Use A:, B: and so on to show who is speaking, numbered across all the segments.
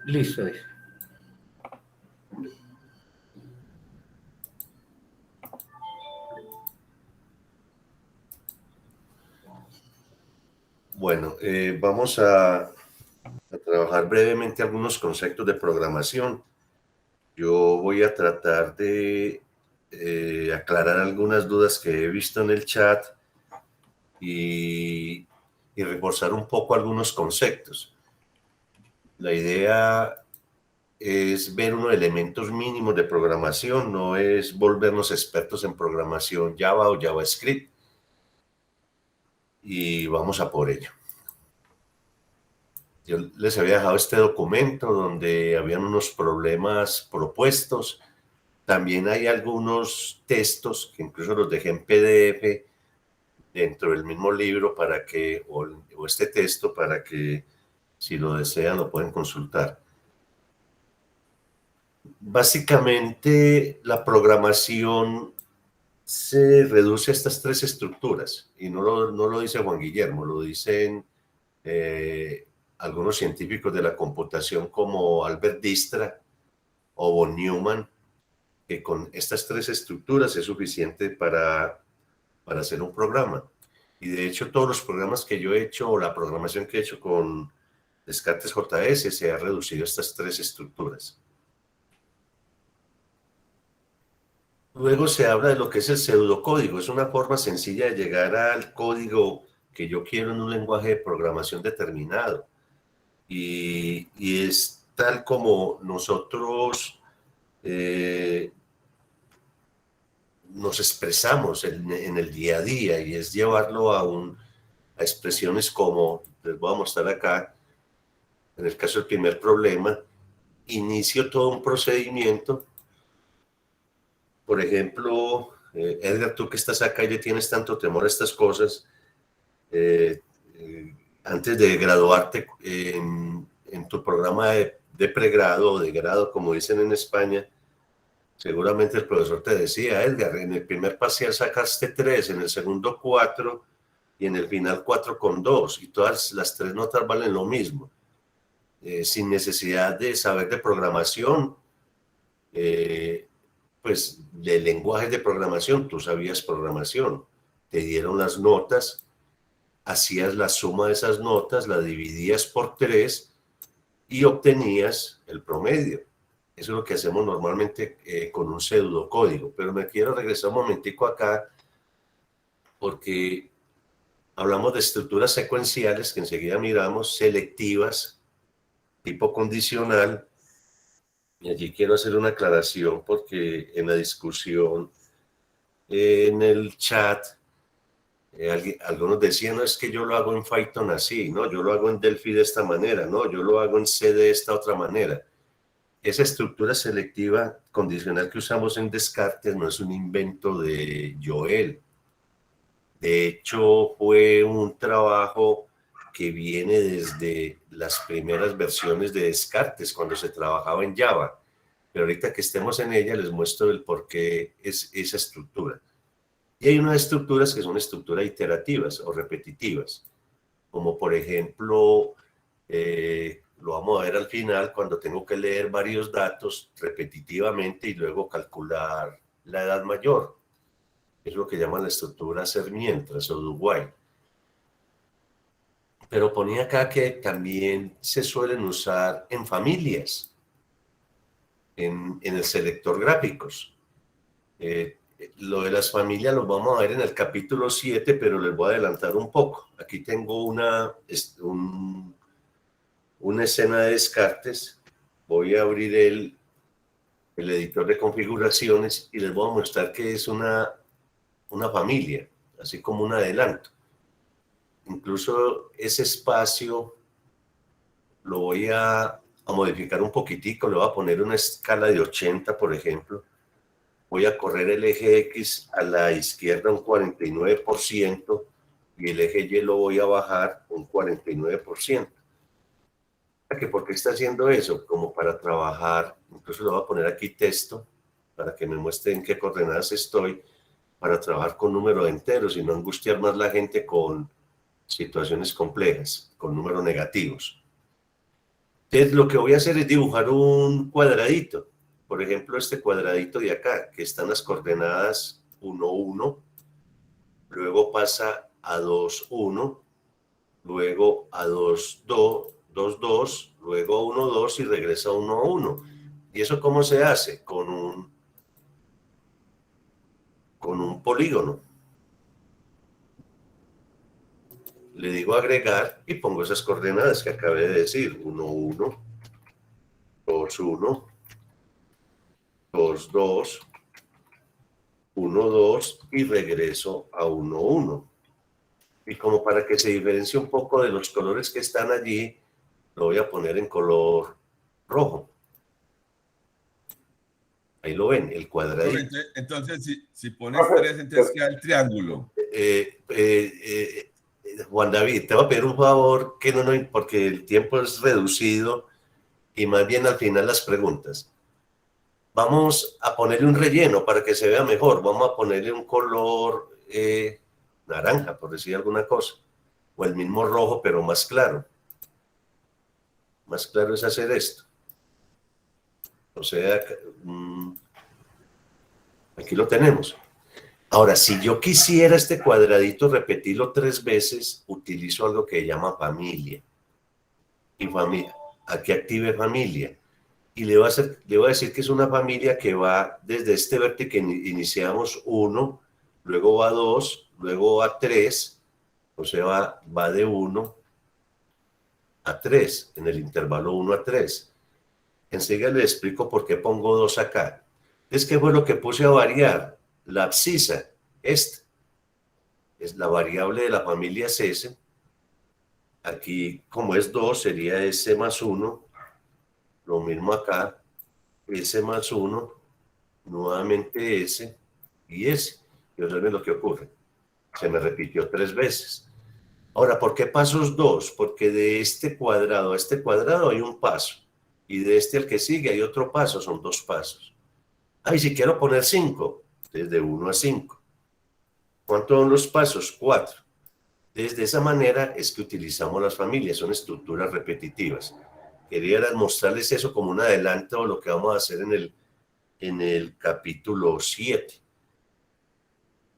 A: Listo.
B: Bueno, vamos a trabajar brevemente algunos conceptos de programación. Yo voy a tratar de aclarar algunas dudas que he visto en el chat y reforzar un poco algunos conceptos. La idea es ver unos elementos mínimos de programación, no es volvernos expertos en programación Java o JavaScript. Y vamos a por ello. Yo les había dejado este documento donde habían unos problemas propuestos. También hay algunos textos que incluso los dejé en PDF dentro del mismo libro para que, o este texto para que si lo desean lo pueden consultar. Básicamente la programación se reduce a estas tres estructuras y no lo dice Juan Guillermo, lo dicen algunos científicos de la computación como Albert Dijkstra o von Neumann, que con estas tres estructuras es suficiente para hacer un programa. Y de hecho todos los programas que yo he hecho o la programación que he hecho con Descartes JS se ha reducido a estas tres estructuras. Luego se habla de lo que es el pseudocódigo. Es una forma sencilla de llegar al código que yo quiero en un lenguaje de programación determinado. Y es tal como nosotros nos expresamos en el día a día, y es llevarlo a expresiones como, les voy a mostrar acá, en el caso del primer problema, inicio todo un procedimiento. Por ejemplo, Edgar, tú que estás acá y le tienes tanto temor a estas cosas, antes de graduarte en tu programa de pregrado o de grado, como dicen en España, seguramente el profesor te decía, Edgar, en el primer parcial sacaste 3, en el segundo 4 y en el final 4,2, y todas las tres notas valen lo mismo. Sin necesidad de saber de programación, pues de lenguajes de programación, tú sabías programación, te dieron las notas, hacías la suma de esas notas, la dividías por 3 y obtenías el promedio. Eso es lo que hacemos normalmente con un pseudocódigo. Pero me quiero regresar un momentico acá porque hablamos de estructuras secuenciales que enseguida miramos, selectivas, tipo condicional. Y allí quiero hacer una aclaración porque en la discusión, en el chat, algunos decían, no, es que yo lo hago en Python así, no, yo lo hago en Delphi de esta manera, no, yo lo hago en C de esta otra manera. Esa estructura selectiva condicional que usamos en Descartes no es un invento de Joel. De hecho, fue un trabajo que viene desde las primeras versiones de Descartes, cuando se trabajaba en Java. Pero ahorita que estemos en ella, les muestro el por qué es esa estructura. Y hay unas estructuras que son estructuras iterativas o repetitivas, como por ejemplo, lo vamos a ver al final, cuando tengo que leer varios datos repetitivamente y luego calcular la edad mayor. Es lo que llaman la estructura hacer mientras o do while. Pero ponía acá que también se suelen usar en familias, en el selector gráficos. Lo de las familias lo vamos a ver en el capítulo 7, pero les voy a adelantar un poco. Aquí tengo una escena de Descartes. Voy a abrir el editor de configuraciones y les voy a mostrar que es una familia, así como un adelanto. Incluso ese espacio lo voy a modificar un poquitico, le voy a poner una escala de 80, por ejemplo. Voy a correr el eje X a la izquierda un 49% y el eje Y lo voy a bajar un 49%. ¿Por qué está haciendo eso? Como para trabajar, incluso le voy a poner aquí texto para que me muestre en qué coordenadas estoy, para trabajar con números enteros y no angustiar más la gente con situaciones complejas, con números negativos. Entonces, lo que voy a hacer es dibujar un cuadradito. Por ejemplo, este cuadradito de acá, que están las coordenadas 1, 1, luego pasa a 2, 1, luego a 2, 2, 2, 2, luego a 1, 2 y regresa a 1, 1. ¿Y eso cómo se hace? Con un polígono. Le digo agregar y pongo esas coordenadas que acabé de decir. 1, 1, 2, 1, 2, 2, 1, 2 y regreso a 1, 1. Y como para que se diferencie un poco de los colores que están allí, lo voy a poner en color rojo. Ahí lo ven, el cuadradito.
A: Entonces si pones 3, entonces queda el triángulo.
B: Juan David, te voy a pedir un favor, que no, porque el tiempo es reducido y más bien al final las preguntas. Vamos a ponerle un relleno para que se vea mejor. Vamos a ponerle un color naranja, por decir alguna cosa. O el mismo rojo, pero más claro. Más claro es hacer esto. O sea, aquí lo tenemos. Ahora, si yo quisiera este cuadradito repetirlo 3 veces, utilizo algo que se llama familia. Y familia, aquí active familia. Y le voy a decir que es una familia que va desde este vértice que iniciamos 1, luego va 2, luego va 3, o sea, va de 1 a 3, en el intervalo 1 a 3. Enseguida le explico por qué pongo 2 acá. Es que fue lo que puse a variar, la abscisa, esta. Es la variable de la familia es S. Aquí, como es 2, sería S más 1. Lo mismo acá, S más 1, nuevamente S y S. Y observen lo que ocurre. Se me repitió 3 veces. Ahora, ¿por qué pasos 2? Porque de este cuadrado a este cuadrado hay un paso. Y de este al que sigue hay otro paso, son 2 pasos. Ay, si quiero poner 5, desde 1 a 5. ¿Cuántos son los pasos? 4. Desde esa manera es que utilizamos las familias, son estructuras repetitivas. Quería mostrarles eso como un adelanto de lo que vamos a hacer en el capítulo 7.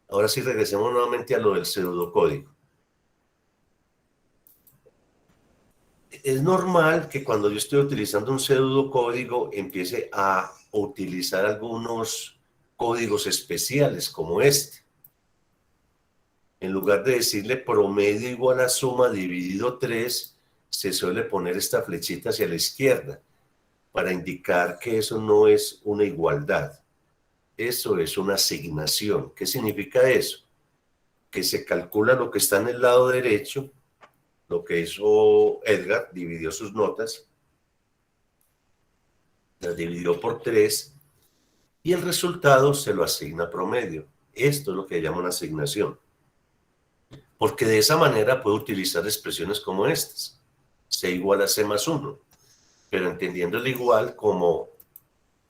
B: Ahora sí regresemos nuevamente a lo del pseudocódigo. Es normal que cuando yo estoy utilizando un pseudocódigo empiece a utilizar algunos códigos especiales como este. En lugar de decirle promedio igual a suma dividido 3, se suele poner esta flechita hacia la izquierda para indicar que eso no es una igualdad. Eso es una asignación. ¿Qué significa eso? Que se calcula lo que está en el lado derecho, lo que hizo Edgar, dividió sus notas, las dividió por 3 y el resultado se lo asigna promedio. Esto es lo que llama una asignación. Porque de esa manera puedo utilizar expresiones como estas. C igual a C más 1. Pero entendiendo el igual como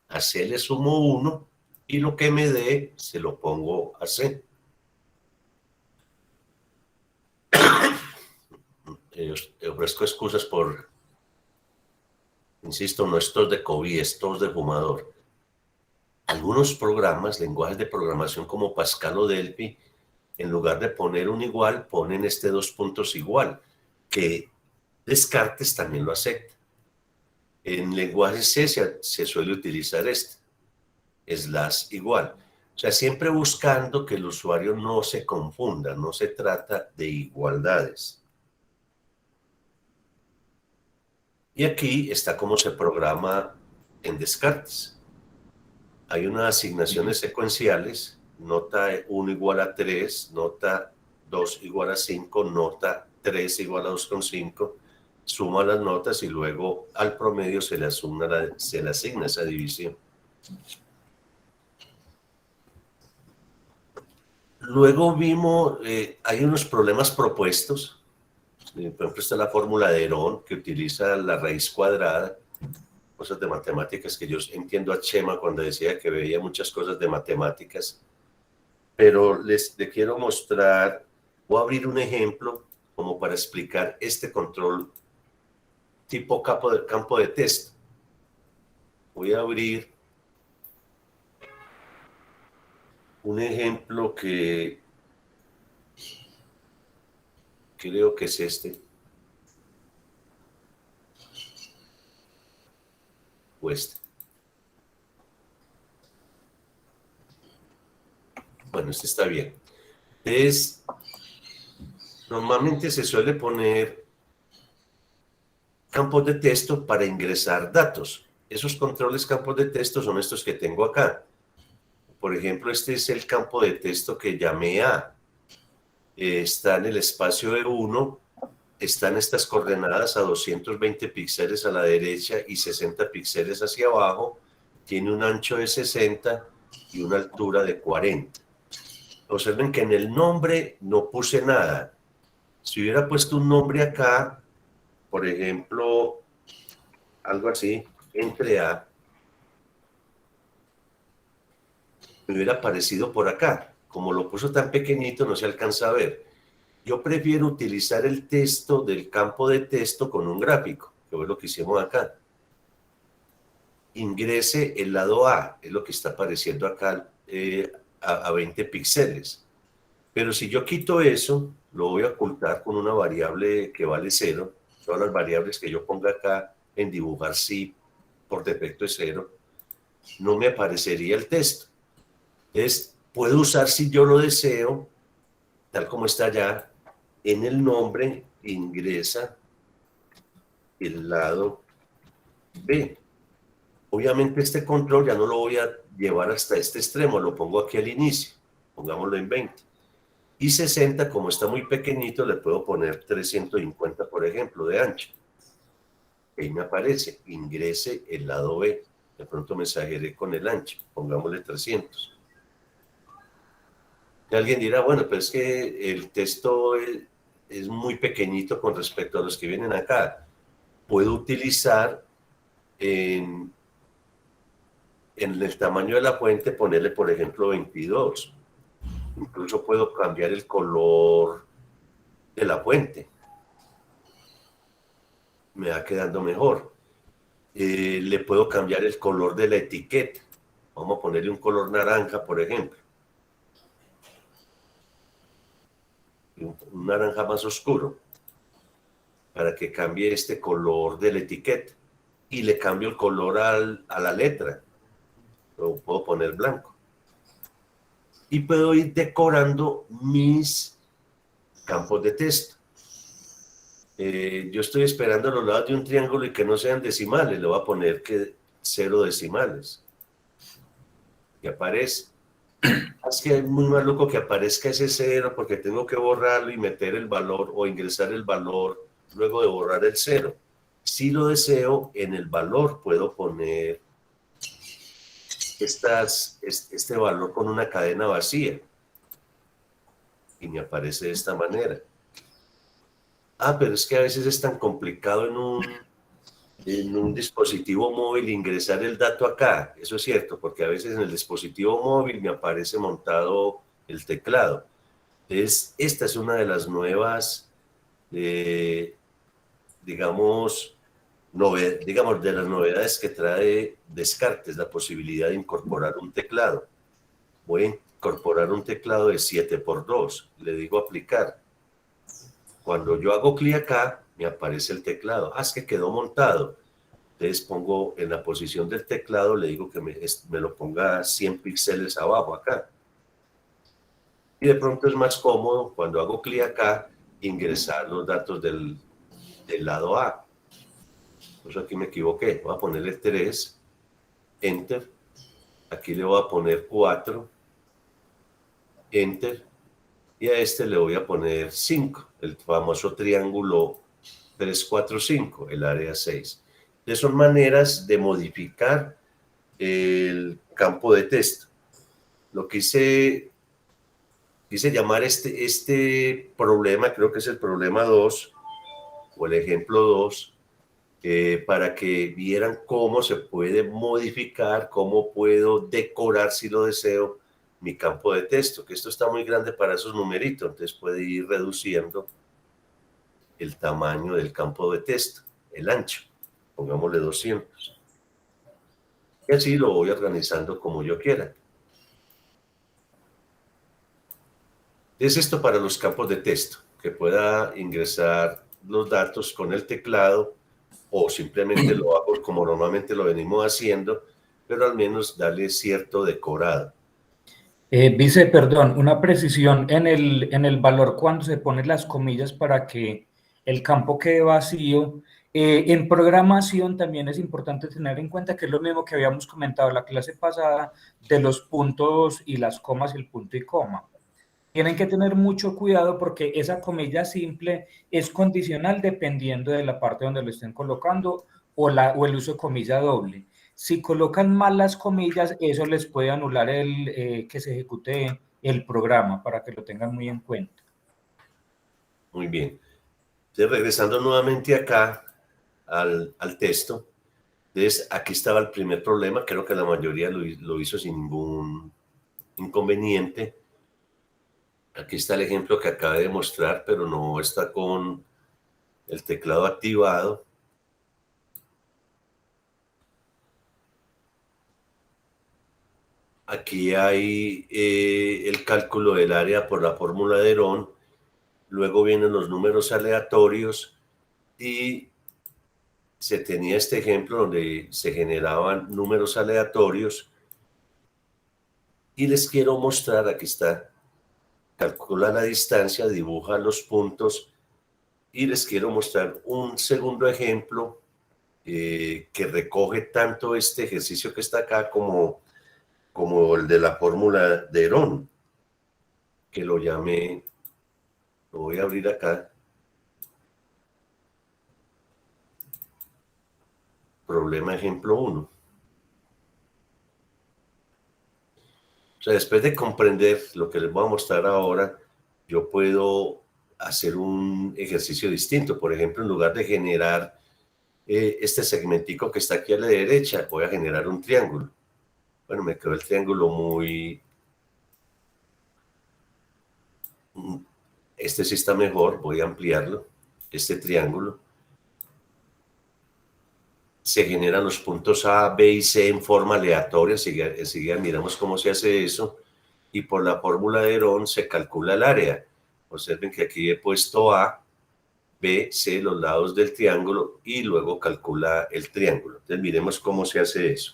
B: a C le sumo 1 y lo que me dé se lo pongo a C. Ofrezco excusas por, insisto, no estos de COVID, estos de fumador. Algunos programas, lenguajes de programación como Pascal o Delphi, en lugar de poner un igual, ponen este 2 puntos igual, que Descartes también lo acepta. En lenguaje C se suele utilizar este, slash igual. O sea, siempre buscando que el usuario no se confunda, no se trata de igualdades. Y aquí está cómo se programa en Descartes. Hay unas asignaciones secuenciales, nota 1 igual a 3, nota 2 igual a 5, nota 3 igual a 2,5, suma las notas y luego al promedio se le asigna esa división. Luego vimos, hay unos problemas propuestos. Por ejemplo, está la fórmula de Herón, que utiliza la raíz cuadrada, cosas de matemáticas que yo entiendo a Chema cuando decía que veía muchas cosas de matemáticas. Pero les quiero mostrar, voy a abrir un ejemplo como para explicar este control tipo campo de texto. Voy a abrir un ejemplo que creo que es este. O este. Bueno, este está bien. Normalmente se suele poner campos de texto para ingresar datos. Esos controles campos de texto son estos que tengo acá. Por ejemplo, este es el campo de texto que llamé A. Está en el espacio de 1, están estas coordenadas a 220 píxeles a la derecha y 60 píxeles hacia abajo. Tiene un ancho de 60 y una altura de 40. Observen que en el nombre no puse nada. Si hubiera puesto un nombre acá, por ejemplo, algo así, entre A, me hubiera aparecido por acá. Como lo puso tan pequeñito, no se alcanza a ver. Yo prefiero utilizar el texto del campo de texto con un gráfico, que es lo que hicimos acá. Ingrese el lado A, es lo que está apareciendo acá a 20 píxeles. Pero si yo quito eso, lo voy a ocultar con una variable que vale 0. Todas las variables que yo ponga acá en dibujar sí por defecto es 0. No me aparecería el texto. Entonces, puedo usar si yo lo deseo, tal como está allá, en el nombre ingresa el lado B. Obviamente este control ya no lo voy a llevar hasta este extremo, lo pongo aquí al inicio, pongámoslo en 20. Y 60, como está muy pequeñito, le puedo poner 350, por ejemplo, de ancho. Ahí me aparece, ingrese el lado B. De pronto me exageré con el ancho, pongámosle 300. Y alguien dirá, bueno, pero es que el texto es muy pequeñito con respecto a los que vienen acá. Puedo utilizar en el tamaño de la fuente, ponerle, por ejemplo, 22. Incluso puedo cambiar el color de la fuente. Me va quedando mejor. Le puedo cambiar el color de la etiqueta. Vamos a ponerle un color naranja, por ejemplo. Un naranja más oscuro. Para que cambie este color de la etiqueta. Y le cambio el color a la letra. Lo puedo poner blanco. Y puedo ir decorando mis campos de texto. Yo estoy esperando a los lados de un triángulo y que no sean decimales. Le voy a poner que 0 decimales. Y aparece. Es que es muy maluco que aparezca ese 0 porque tengo que borrarlo y meter el valor o ingresar el valor luego de borrar el 0. Si lo deseo, en el valor puedo poner este valor con una cadena vacía. Y me aparece de esta manera. Pero es que a veces es tan complicado en un dispositivo móvil ingresar el dato acá. Eso es cierto, porque a veces en el dispositivo móvil me aparece montado el teclado. Entonces, esta es una de las nuevas, digamos, de las novedades que trae Descartes, la posibilidad de incorporar un teclado. Voy a incorporar un teclado de 7x2. Le digo aplicar. Cuando yo hago clic acá, me aparece el teclado. Es que quedó montado. Entonces pongo en la posición del teclado, le digo que me lo ponga 100 píxeles abajo acá. Y de pronto es más cómodo, cuando hago clic acá, ingresar los datos del lado A. Pues aquí me equivoqué. Voy a ponerle 3, Enter. Aquí le voy a poner 4, Enter. Y a este le voy a poner 5, el famoso triángulo 3, 4, 5, el área 6. Entonces son maneras de modificar el campo de texto. Lo que quise llamar este problema, creo que es el problema 2, o el ejemplo 2, para que vieran cómo se puede modificar, cómo puedo decorar, si lo deseo, mi campo de texto, que esto está muy grande para esos numeritos, entonces puede ir reduciendo el tamaño del campo de texto. el ancho, pongámosle 200. Y así lo voy organizando como yo quiera. Es esto para los campos de texto, que pueda ingresar los datos con el teclado o simplemente lo hago como normalmente lo venimos haciendo, pero al menos darle cierto decorado.
C: Vice, perdón, una precisión en el valor cuando se ponen las comillas para que el campo quede vacío. En programación también es importante tener en cuenta que es lo mismo que habíamos comentado en la clase pasada de los puntos y las comas y el punto y coma. Tienen que tener mucho cuidado porque esa comilla simple es condicional dependiendo de la parte donde lo estén colocando o el uso de comilla doble. Si colocan mal las comillas, eso les puede anular que se ejecute el programa, para que lo tengan muy en cuenta.
B: Muy bien. Entonces, regresando nuevamente acá al texto, entonces aquí estaba el primer problema, creo que la mayoría lo hizo sin ningún inconveniente. Aquí está el ejemplo que acabé de mostrar, pero no está con el teclado activado. Aquí hay el cálculo del área por la fórmula de Herón. Luego vienen los números aleatorios y se tenía este ejemplo donde se generaban números aleatorios. Y les quiero mostrar, aquí está, calcula la distancia, dibuja los puntos y les quiero mostrar un segundo ejemplo que recoge tanto este ejercicio que está acá como el de la fórmula de Herón, que lo llamé, lo voy a abrir acá, problema ejemplo 1. O sea, después de comprender lo que les voy a mostrar ahora, yo puedo hacer un ejercicio distinto. Por ejemplo, en lugar de generar este segmentico que está aquí a la derecha, voy a generar un triángulo. Bueno, me quedó el triángulo muy... Este sí está mejor, voy a ampliarlo, este triángulo. Se generan los puntos A, B y C en forma aleatoria, enseguida miramos cómo se hace eso, y por la fórmula de Herón se calcula el área. Observen que aquí he puesto A, B, C, los lados del triángulo, y luego calcula el triángulo. Entonces miremos cómo se hace eso.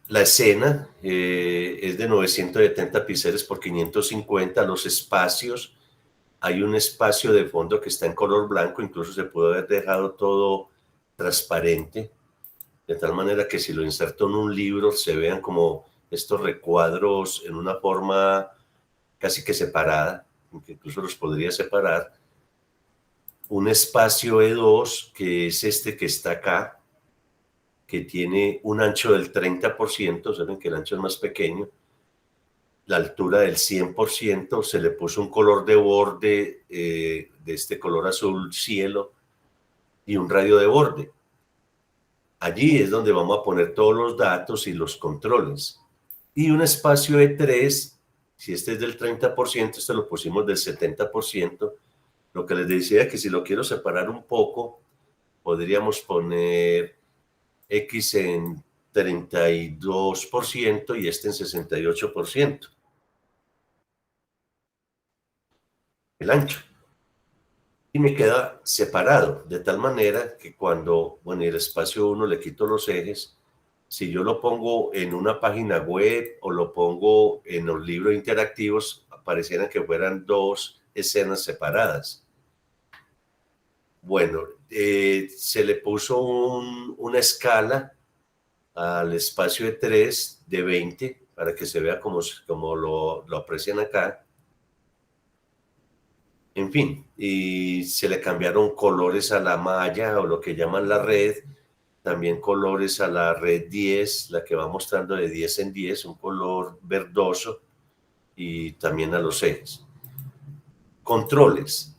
B: La escena es de 970 píxeles por 550, los espacios, hay un espacio de fondo que está en color blanco, incluso se puede haber dejado todo transparente, de tal manera que si lo inserto en un libro se vean como estos recuadros en una forma casi que separada, incluso los podría separar. Un espacio E2, que es este que está acá, que tiene un ancho del 30%, saben que el ancho es más pequeño, la altura del 100%, se le puso un color de borde de este color azul cielo y un radio de borde. Allí es donde vamos a poner todos los datos y los controles. Y un espacio E3, si este es del 30%, este lo pusimos del 70%. Lo que les decía es que si lo quiero separar un poco, podríamos poner X en 32% y este en 68%. El ancho. Y me queda separado, de tal manera que cuando, bueno, en el espacio 1 le quito los ejes, si yo lo pongo en una página web o lo pongo en los libros interactivos, parecieran que fueran dos escenas separadas. Bueno, se le puso una escala al espacio de 3 de 20 para que se vea como lo aprecian acá. En fin, y se le cambiaron colores a la malla o lo que llaman la red, también colores a la red 10, la que va mostrando de 10 en 10, un color verdoso, y también a los ejes. Controles.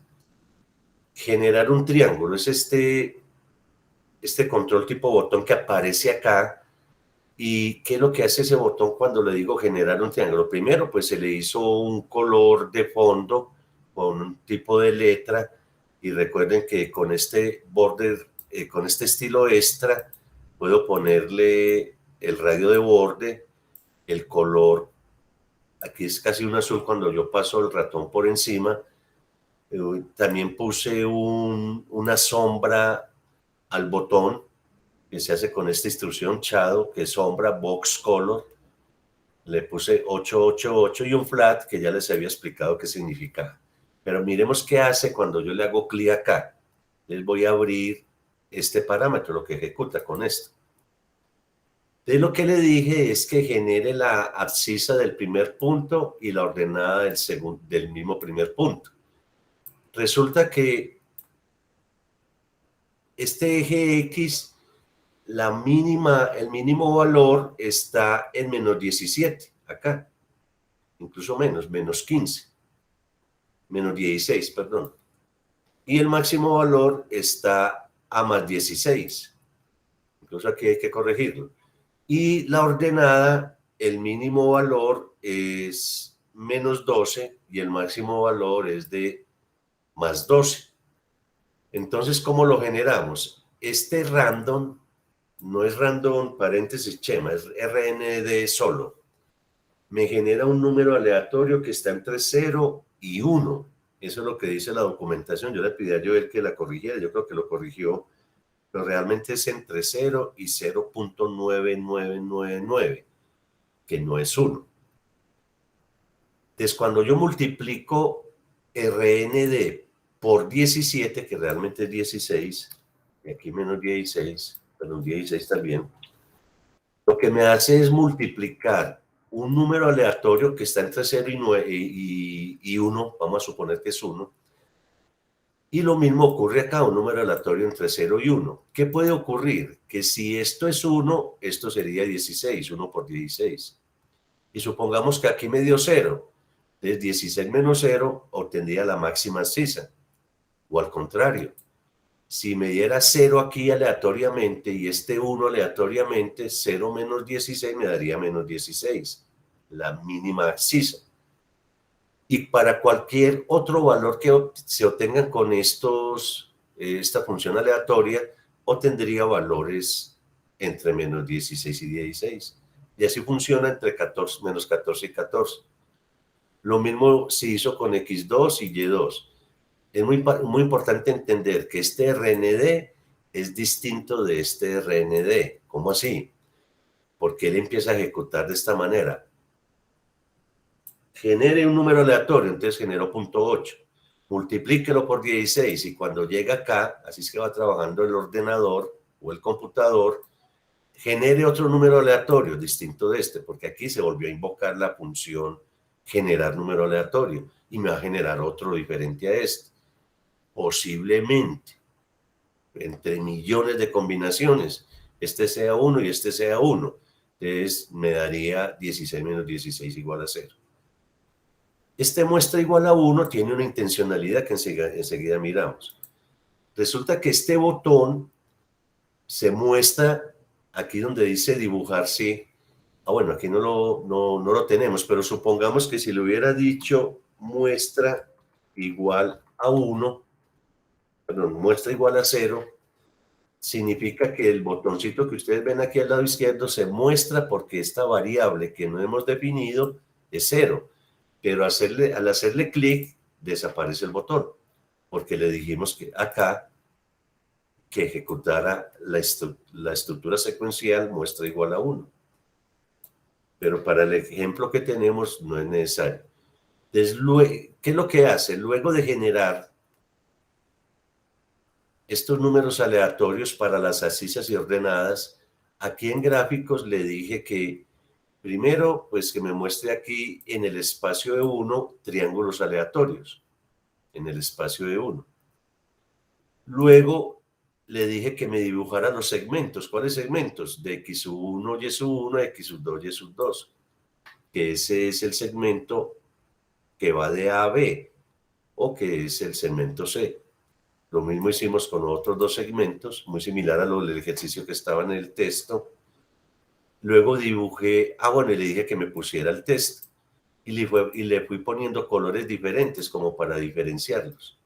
B: Generar un triángulo es este control tipo botón que aparece acá. ¿Y qué es lo que hace ese botón cuando le digo generar un triángulo? Primero, pues se le hizo un color de fondo con un tipo de letra, y recuerden que con este border, con este estilo extra, puedo ponerle el radio de borde, el color, aquí es casi un azul cuando yo paso el ratón por encima. También puse una sombra al botón que se hace con esta instrucción shadow, que es sombra box color. Le puse 888 y un flat que ya les había explicado qué significaba. Pero miremos qué hace cuando yo le hago clic acá. Les voy a abrir este parámetro, lo que ejecuta con esto. De lo que le dije es que genere la abscisa del primer punto y la ordenada del mismo primer punto. Resulta que este eje X, el mínimo valor está en menos 17, acá, incluso menos 15, menos 16, perdón. Y el máximo valor está a más 16, incluso aquí hay que corregirlo. Y la ordenada, el mínimo valor es menos 12 y el máximo valor es de más 12. Entonces, ¿cómo lo generamos? Este random no es random paréntesis chema, es RND solo. Me genera un número aleatorio que está entre 0 y 1. Eso es lo que dice la documentación. Yo le pedí a Joel que la corrigiera, yo creo que lo corrigió, pero realmente es entre 0 y 0.9999, que no es 1. Entonces, cuando yo multiplico RND por 17, que realmente es 16, y aquí menos 16, pero 16 también, lo que me hace es multiplicar un número aleatorio que está entre 0 y 1, vamos a suponer que es 1, y lo mismo ocurre acá, un número aleatorio entre 0 y 1. ¿Qué puede ocurrir? Que si esto es 1, esto sería 16, 1 por 16. Y supongamos que aquí me dio 0. Entonces 16 menos 0 obtendría la máxima abscisa. O al contrario, si me diera 0 aquí aleatoriamente y este 1 aleatoriamente, 0 menos 16 me daría menos 16, la mínima abscisa. Y para cualquier otro valor que se obtengan con esta función aleatoria, obtendría valores entre menos 16 y 16. Y así funciona entre menos 14 y 14. Lo mismo se hizo con X2 y Y2. Es muy importante entender que este RND es distinto de este RND. ¿Cómo así? Porque él empieza a ejecutar de esta manera. Genere un número aleatorio, entonces generó 0.8. Multiplíquelo por 16 y cuando llega acá, así es que va trabajando el ordenador o el computador, genere otro número aleatorio distinto de este, porque aquí se volvió a invocar la función generar número aleatorio y me va a generar otro diferente a este. Posiblemente, entre millones de combinaciones, este sea 1 y este sea 1. Entonces me daría 16 menos 16 igual a 0. Este muestra igual a 1 tiene una intencionalidad que enseguida miramos. Resulta que este botón se muestra aquí donde dice dibujar sí. Bueno, aquí no lo tenemos, pero supongamos que si le hubiera dicho muestra igual a 1, perdón, muestra igual a 0, significa que el botoncito que ustedes ven aquí al lado izquierdo se muestra porque esta variable que no hemos definido es 0. Pero al hacerle clic, desaparece el botón, porque le dijimos que acá que ejecutara la estructura secuencial muestra igual a 1. Pero para el ejemplo que tenemos no es necesario. Entonces, ¿qué es lo que hace? Luego de generar estos números aleatorios para las abscisas y ordenadas, aquí en gráficos le dije que primero, pues que me muestre aquí en el espacio de 1 triángulos aleatorios, en el espacio de 1. Luego le dije que me dibujara los segmentos. ¿Cuáles segmentos? De X1, Y1, X2, Y2, que ese es el segmento que va de A a B, o que es el segmento C. Lo mismo hicimos con otros dos segmentos, muy similar a lo del ejercicio que estaba en el texto. Luego dibujé, bueno, y le dije que me pusiera el texto. y le fui poniendo colores diferentes como para diferenciarlos.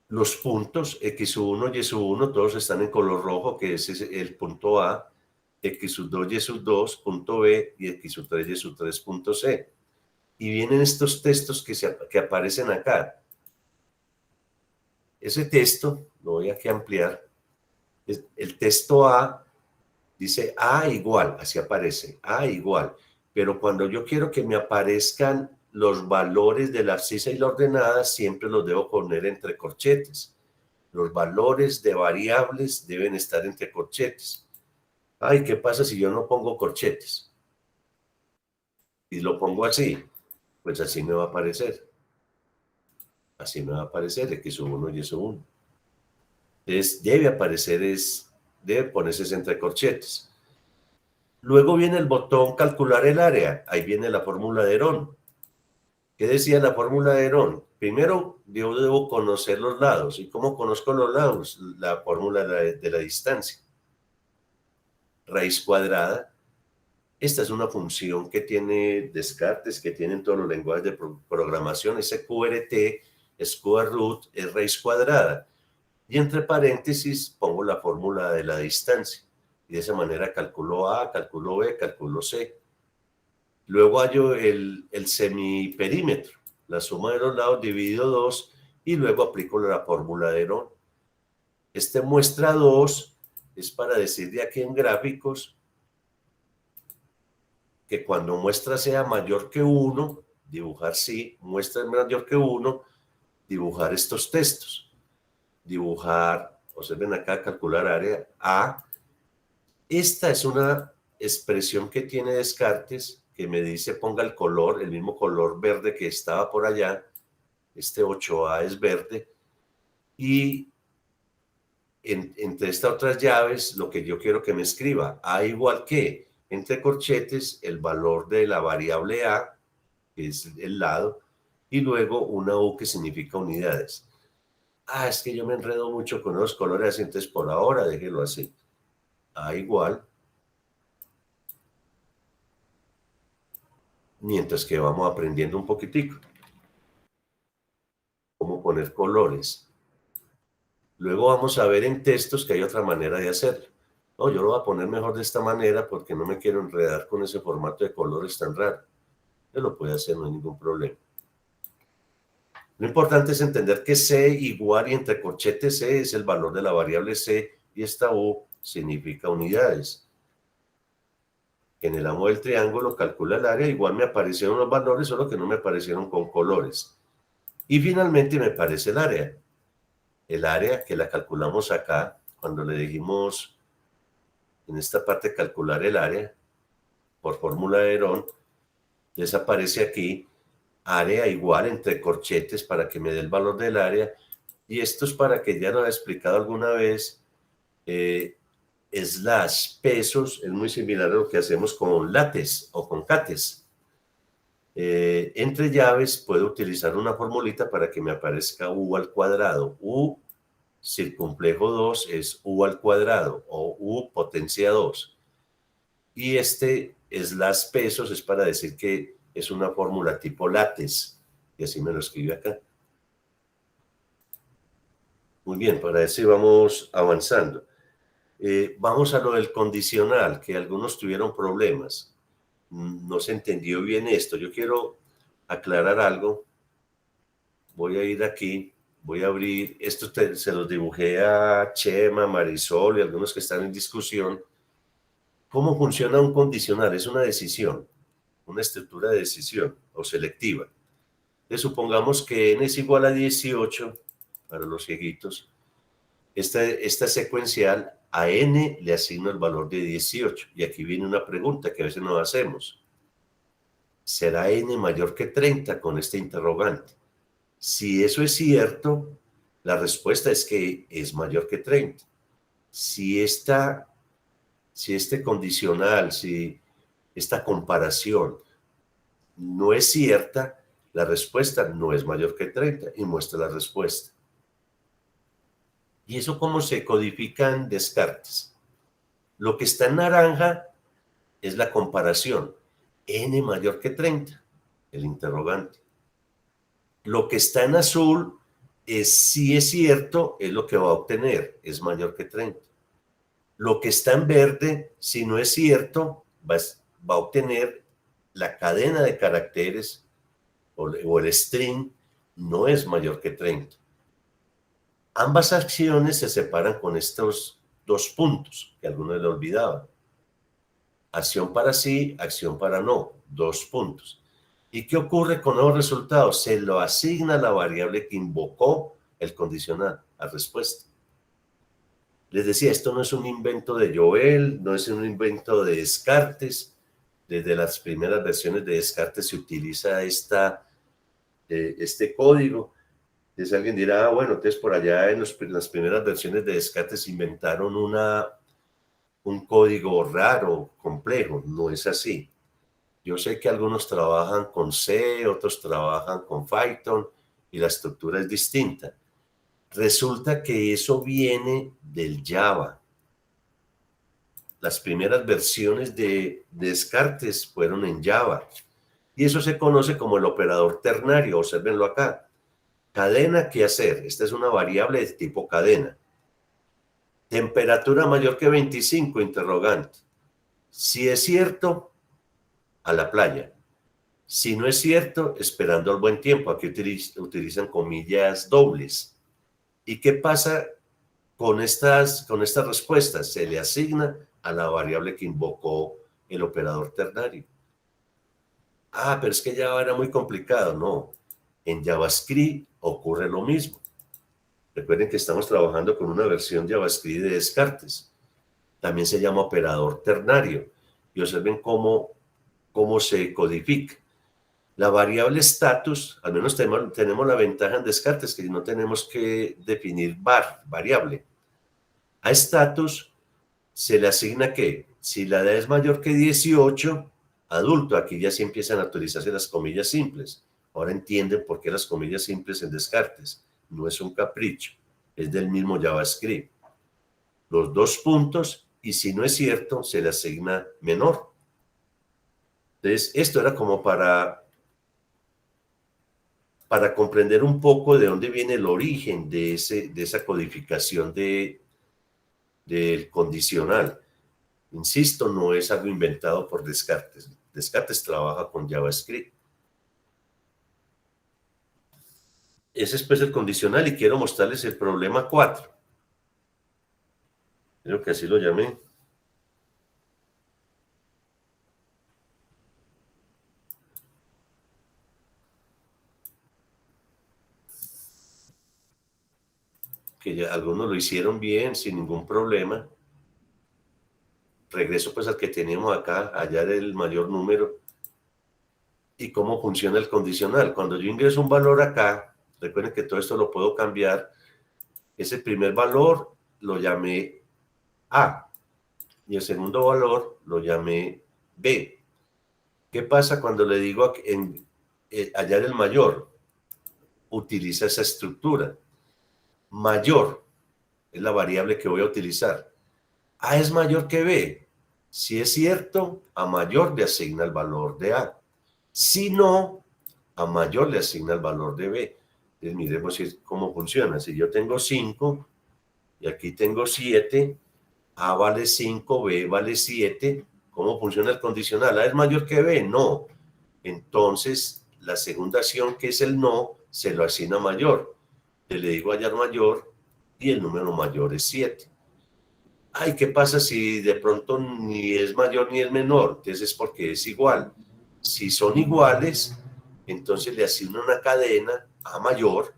B: Los puntos X1, Y1, todos están en color rojo, que ese es el punto A, X2, Y2, punto B, y X3, Y3, punto C. Y vienen estos textos que aparecen acá. Ese texto, lo voy aquí a ampliar, el texto A dice A igual, así aparece, A igual. Pero cuando yo quiero que me aparezcan los valores de la abscisa y la ordenada, siempre los debo poner entre corchetes. Los valores de variables deben estar entre corchetes. Ay, ¿qué pasa si yo no pongo corchetes? Y lo pongo así, pues así me va a aparecer. Así me va a aparecer X1 y Y1. Entonces debe aparecer, debe ponerse entre corchetes. Luego viene el botón calcular el área. Ahí viene la fórmula de Herón. ¿Qué decía la fórmula de Herón? Primero, yo debo conocer los lados. ¿Y cómo conozco los lados? La fórmula de la distancia. Raíz cuadrada. Esta es una función que tiene Descartes, que tienen todos los lenguajes de programación. Ese QRT, square root, es raíz cuadrada. Y entre paréntesis pongo la fórmula de la distancia. Y de esa manera calculo A, calculo B, calculo C. Luego hallo el semiperímetro, la suma de los lados dividido 2 y luego aplico la fórmula de Herón. Este muestra 2 es para decir de aquí en gráficos que cuando muestra sea mayor que 1, dibujar sí, muestra mayor que 1, dibujar estos textos. Dibujar, observen acá, calcular área A. Esta es una expresión que tiene Descartes que me dice ponga el color, el mismo color verde que estaba por allá. Este 8A es verde. Y entre estas otras llaves, lo que yo quiero que me escriba, A igual que, entre corchetes, el valor de la variable A, que es el lado, y luego una U que significa unidades. Ah, es que yo me enredo mucho con los colores, entonces por ahora déjelo así. A igual. Mientras que vamos aprendiendo un poquitico cómo poner colores. Luego vamos a ver en textos que hay otra manera de hacerlo. No, yo lo voy a poner mejor de esta manera porque no me quiero enredar con ese formato de colores tan raro. Yo lo puedo hacer, no hay ningún problema. Lo importante es entender que C igual y entre corchetes C es el valor de la variable C y esta U significa unidades. En el amo del triángulo calcula el área, igual me aparecieron los valores, solo que no me aparecieron con colores. Y finalmente me aparece el área que la calculamos acá, cuando le dijimos en esta parte calcular el área, por fórmula de Herón, desaparece aquí, área igual entre corchetes para que me dé el valor del área, y esto es para que ya lo he explicado alguna vez, slash pesos, es muy similar a lo que hacemos con lates o con cates. Entre llaves puedo utilizar una formulita para que me aparezca U al cuadrado. U circunflejo 2 es U al cuadrado o U potencia 2. Y este slash pesos es para decir que es una fórmula tipo lates. Y así me lo escribe acá. Muy bien, para eso vamos avanzando. Vamos a lo del condicional, que algunos tuvieron problemas. No se entendió bien esto. Yo quiero aclarar algo. Voy a ir aquí, voy a abrir, esto se los dibujé a Chema, Marisol y algunos que están en discusión. ¿Cómo funciona un condicional? Es una decisión, una estructura de decisión o selectiva. Entonces, supongamos que n es igual a 18, para los cieguitos. Esta secuencial, a n le asigno el valor de 18. Y aquí viene una pregunta que a veces nos hacemos. ¿Será n mayor que 30 con este interrogante? Si eso es cierto, la respuesta es que es mayor que 30. Si este condicional, si esta comparación no es cierta, la respuesta no es mayor que 30 y muestra la respuesta. ¿Y eso cómo se codifica en Descartes? Lo que está en naranja es la comparación. N mayor que 30, el interrogante. Lo que está en azul es si es cierto, es lo que va a obtener, es mayor que 30. Lo que está en verde, si no es cierto, va a obtener la cadena de caracteres o el string, no es mayor que 30. Ambas acciones se separan con estos 2 puntos que algunos le olvidaban. Acción para sí, acción para no, 2 puntos. ¿Y qué ocurre con nuevos resultados? Se lo asigna la variable que invocó el condicional a respuesta. Les decía, esto no es un invento de Joel, no es un invento de Descartes. Desde las primeras versiones de Descartes se utiliza este código. Entonces alguien dirá, bueno, entonces por allá en las primeras versiones de Descartes inventaron un código raro, complejo. No es así. Yo sé que algunos trabajan con C, otros trabajan con Python y la estructura es distinta. Resulta que eso viene del Java. Las primeras versiones de Descartes fueron en Java. Y eso se conoce como el operador ternario. Obsérvenlo acá. Cadena, ¿qué hacer? Esta es una variable de tipo cadena. Temperatura mayor que 25, interrogante. Si es cierto, a la playa. Si no es cierto, esperando el buen tiempo. Aquí utilizan comillas dobles. ¿Y qué pasa con estas respuestas? Se le asigna a la variable que invocó el operador ternario. Ah, pero es que Java era muy complicado. No, en JavaScript ocurre lo mismo. Recuerden que estamos trabajando con una versión JavaScript de Descartes. También se llama operador ternario. Y observen cómo se codifica. La variable status, al menos tenemos la ventaja en Descartes, que no tenemos que definir variable. A status se le asigna que si la edad es mayor que 18, adulto, aquí ya sí empiezan a utilizarse las comillas simples. Ahora entienden por qué las comillas simples en Descartes. No es un capricho, es del mismo JavaScript. Los 2 puntos, y si no es cierto, se le asigna menor. Entonces, esto era como para comprender un poco de dónde viene el origen de esa codificación del condicional. Insisto, no es algo inventado por Descartes. Descartes trabaja con JavaScript. Ese es pues el condicional y quiero mostrarles el problema 4. Creo que así lo llamé. Que ya algunos lo hicieron bien, sin ningún problema. Regreso pues al que teníamos acá, hallar el mayor número. ¿Y cómo funciona el condicional? Cuando yo ingreso un valor acá, recuerden que todo esto lo puedo cambiar. Ese primer valor lo llamé A y el segundo valor lo llamé B. ¿Qué pasa cuando le digo hallar el mayor? Utiliza esa estructura. Mayor es la variable que voy a utilizar. A es mayor que B. Si es cierto, a mayor le asigna el valor de A. Si no, a mayor le asigna el valor de B. Entonces miremos cómo funciona. Si yo tengo 5 y aquí tengo 7, A vale 5, B vale 7. ¿Cómo funciona el condicional? ¿A es mayor que B? No. Entonces, la segunda acción, que es el no, se lo asigna mayor. Le digo hallar mayor y el número mayor es 7. Ay, ¿qué pasa si de pronto ni es mayor ni es menor? Entonces es porque es igual. Si son iguales, entonces le asigno una cadena A mayor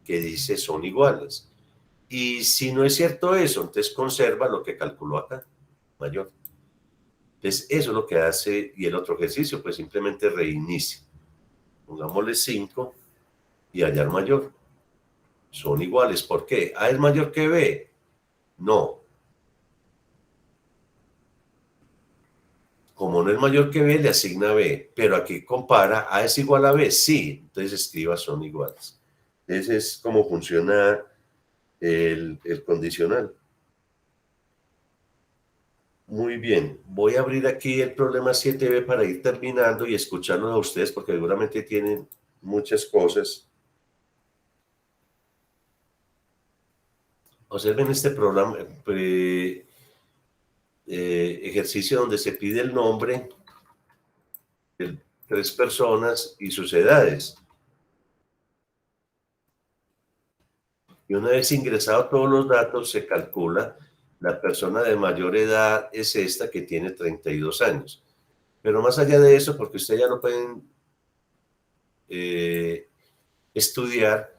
B: que dice son iguales. Y si no es cierto eso, entonces conserva lo que calculó acá, mayor. Entonces eso es lo que hace, y el otro ejercicio, pues simplemente reinicia. Pongámosle 5 y hallar mayor. Son iguales. ¿Por qué? ¿A es mayor que B? No. Como no es mayor que B, le asigna B. Pero aquí compara, ¿A es igual a B? Sí. Entonces escriba son iguales. Ese es cómo funciona el condicional. Muy bien, voy a abrir aquí el problema 7b para ir terminando y escucharlos a ustedes porque seguramente tienen muchas cosas. Observen este programa, ejercicio donde se pide el nombre de 3 personas y sus edades. Y una vez ingresados todos los datos, se calcula la persona de mayor edad es esta que tiene 32 años. Pero más allá de eso, porque ustedes ya no pueden estudiar,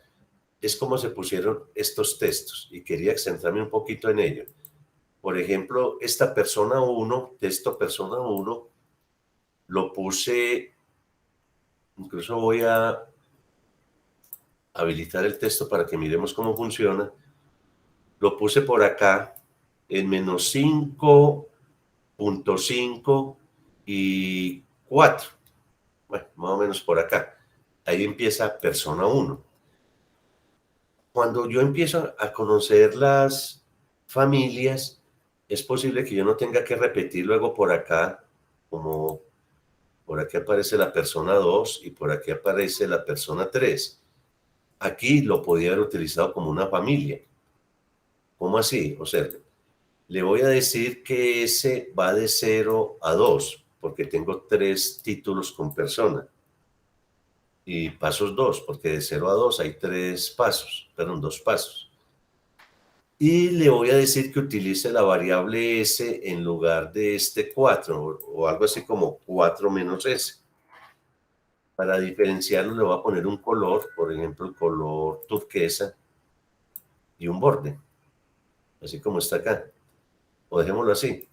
B: es como se pusieron estos textos y quería centrarme un poquito en ello. Por ejemplo, esta persona 1, texto persona 1, lo puse, incluso voy a habilitar el texto para que miremos cómo funciona. Lo puse por acá en menos 5.5 y 4. Bueno, más o menos por acá. Ahí empieza persona 1. Cuando yo empiezo a conocer las familias, es posible que yo no tenga que repetir luego por acá, como por aquí aparece la persona 2 y por aquí aparece la persona 3. Aquí lo podía haber utilizado como una familia. ¿Cómo así? O sea, le voy a decir que ese va de 0 a 2, porque tengo 3 títulos con persona. Y pasos 2, porque de 0 a 2 hay 2 pasos. Y le voy a decir que utilice la variable s en lugar de este 4, o algo así como 4 menos s. Para diferenciarlo le voy a poner un color, por ejemplo el color turquesa, y un borde, así como está acá. O dejémoslo así.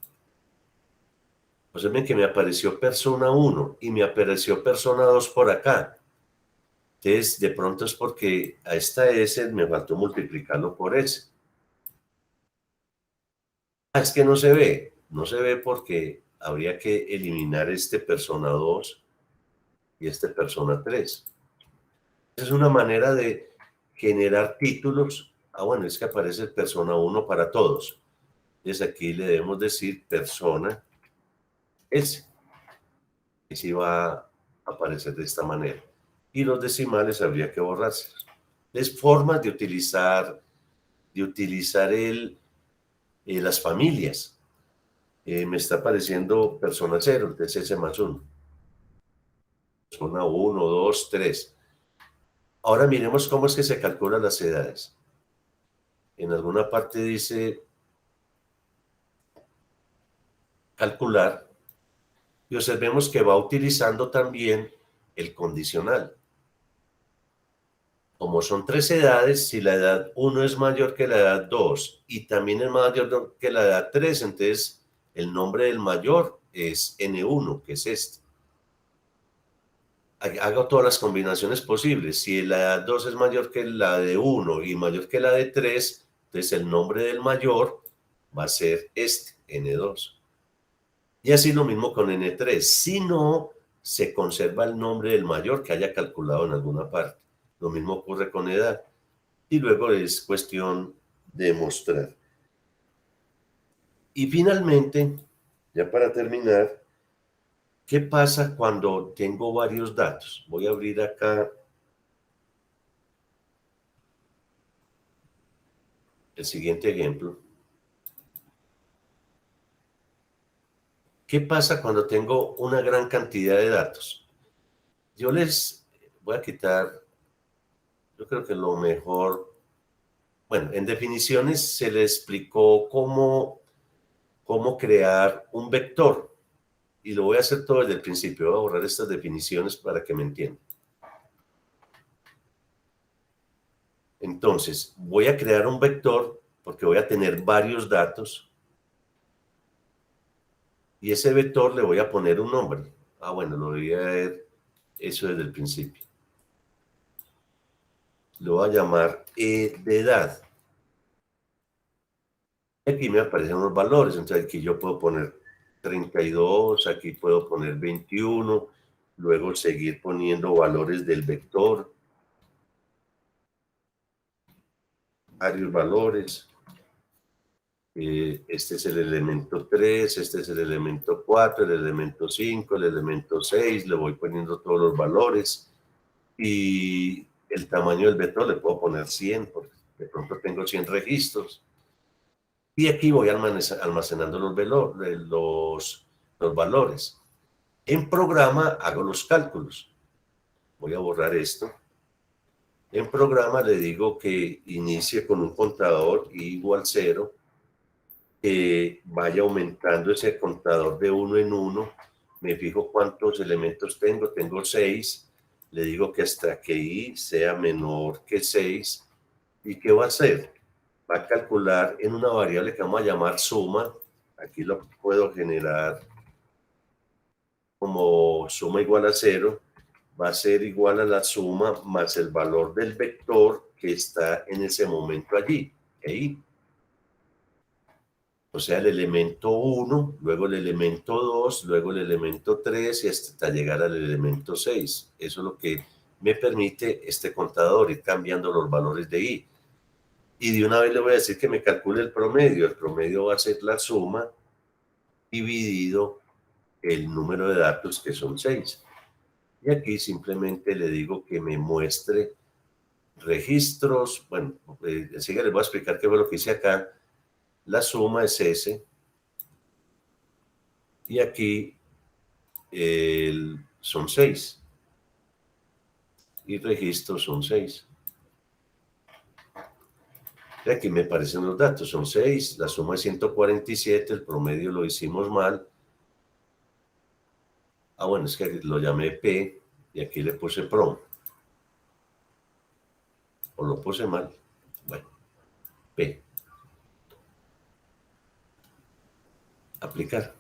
B: Observen que me apareció persona 1 y me apareció persona 2 por acá. Entonces, de pronto es porque a esta S me faltó multiplicarlo por S. Es que no se ve. No se ve porque habría que eliminar este persona 2 y este persona 3. Es una manera de generar títulos. Bueno, es que aparece persona 1 para todos. Entonces aquí le debemos decir persona S. Y si va a aparecer de esta manera. Y los decimales habría que borrarse. Es formas de utilizar las familias. Me está apareciendo persona 0, entonces S más 1. Persona 1, 2, 3. Ahora miremos cómo es que se calculan las edades. En alguna parte dice calcular y observemos que va utilizando también el condicional. Como son 3 edades, si la edad 1 es mayor que la edad 2 y también es mayor que la edad 3, entonces el nombre del mayor es N1, que es este. Hago todas las combinaciones posibles. Si la edad 2 es mayor que la de 1 y mayor que la de 3, entonces el nombre del mayor va a ser este, N2. Y así lo mismo con N3. Si no, se conserva el nombre del mayor que haya calculado en alguna parte. Lo mismo ocurre con edad. Y luego es cuestión de mostrar. Y finalmente, ya para terminar, ¿qué pasa cuando tengo varios datos? Voy a abrir acá el siguiente ejemplo. ¿Qué pasa cuando tengo una gran cantidad de datos? Yo les voy a quitar, yo creo que lo mejor, bueno, en definiciones se le explicó cómo crear un vector. Y lo voy a hacer todo desde el principio. Voy a borrar estas definiciones para que me entiendan. Entonces, voy a crear un vector porque voy a tener varios datos. Y ese vector le voy a poner un nombre. Bueno, lo voy a ver eso desde el principio. Lo voy a llamar E de edad. Aquí me aparecen los valores. Entonces aquí yo puedo poner 32, aquí puedo poner 21, luego seguir poniendo valores del vector. Varios valores. Este es el elemento 3, este es el elemento 4, el elemento 5, el elemento 6, le voy poniendo todos los valores y el tamaño del vector le puedo poner 100, porque de pronto tengo 100 registros. Y aquí voy almacenando los valores. En programa hago los cálculos. Voy a borrar esto. En programa le digo que inicie con un contador i igual 0, que vaya aumentando ese contador de 1 en 1. Me fijo cuántos elementos tengo. Tengo 6. Le digo que hasta que i sea menor que 6. ¿Y qué va a hacer? Va a calcular en una variable que vamos a llamar suma. Aquí lo puedo generar como suma igual a 0. Va a ser igual a la suma más el valor del vector que está en ese momento allí. ¿Okay? O sea, el elemento 1, luego el elemento 2, luego el elemento 3 y hasta llegar al elemento 6. Eso es lo que me permite este contador, ir cambiando los valores de i. Y de una vez le voy a decir que me calcule el promedio. El promedio va a ser la suma dividido el número de datos, que son 6. Y aquí simplemente le digo que me muestre registros. Bueno, enseguida les voy a explicar qué fue lo que hice acá. La suma es S. Y aquí son 6. Y registros son 6. Y aquí me aparecen los datos. Son 6. La suma es 147. El promedio lo hicimos mal. Bueno, es que lo llamé P y aquí le puse PROM. O lo puse mal. Bueno, P. Aplicar.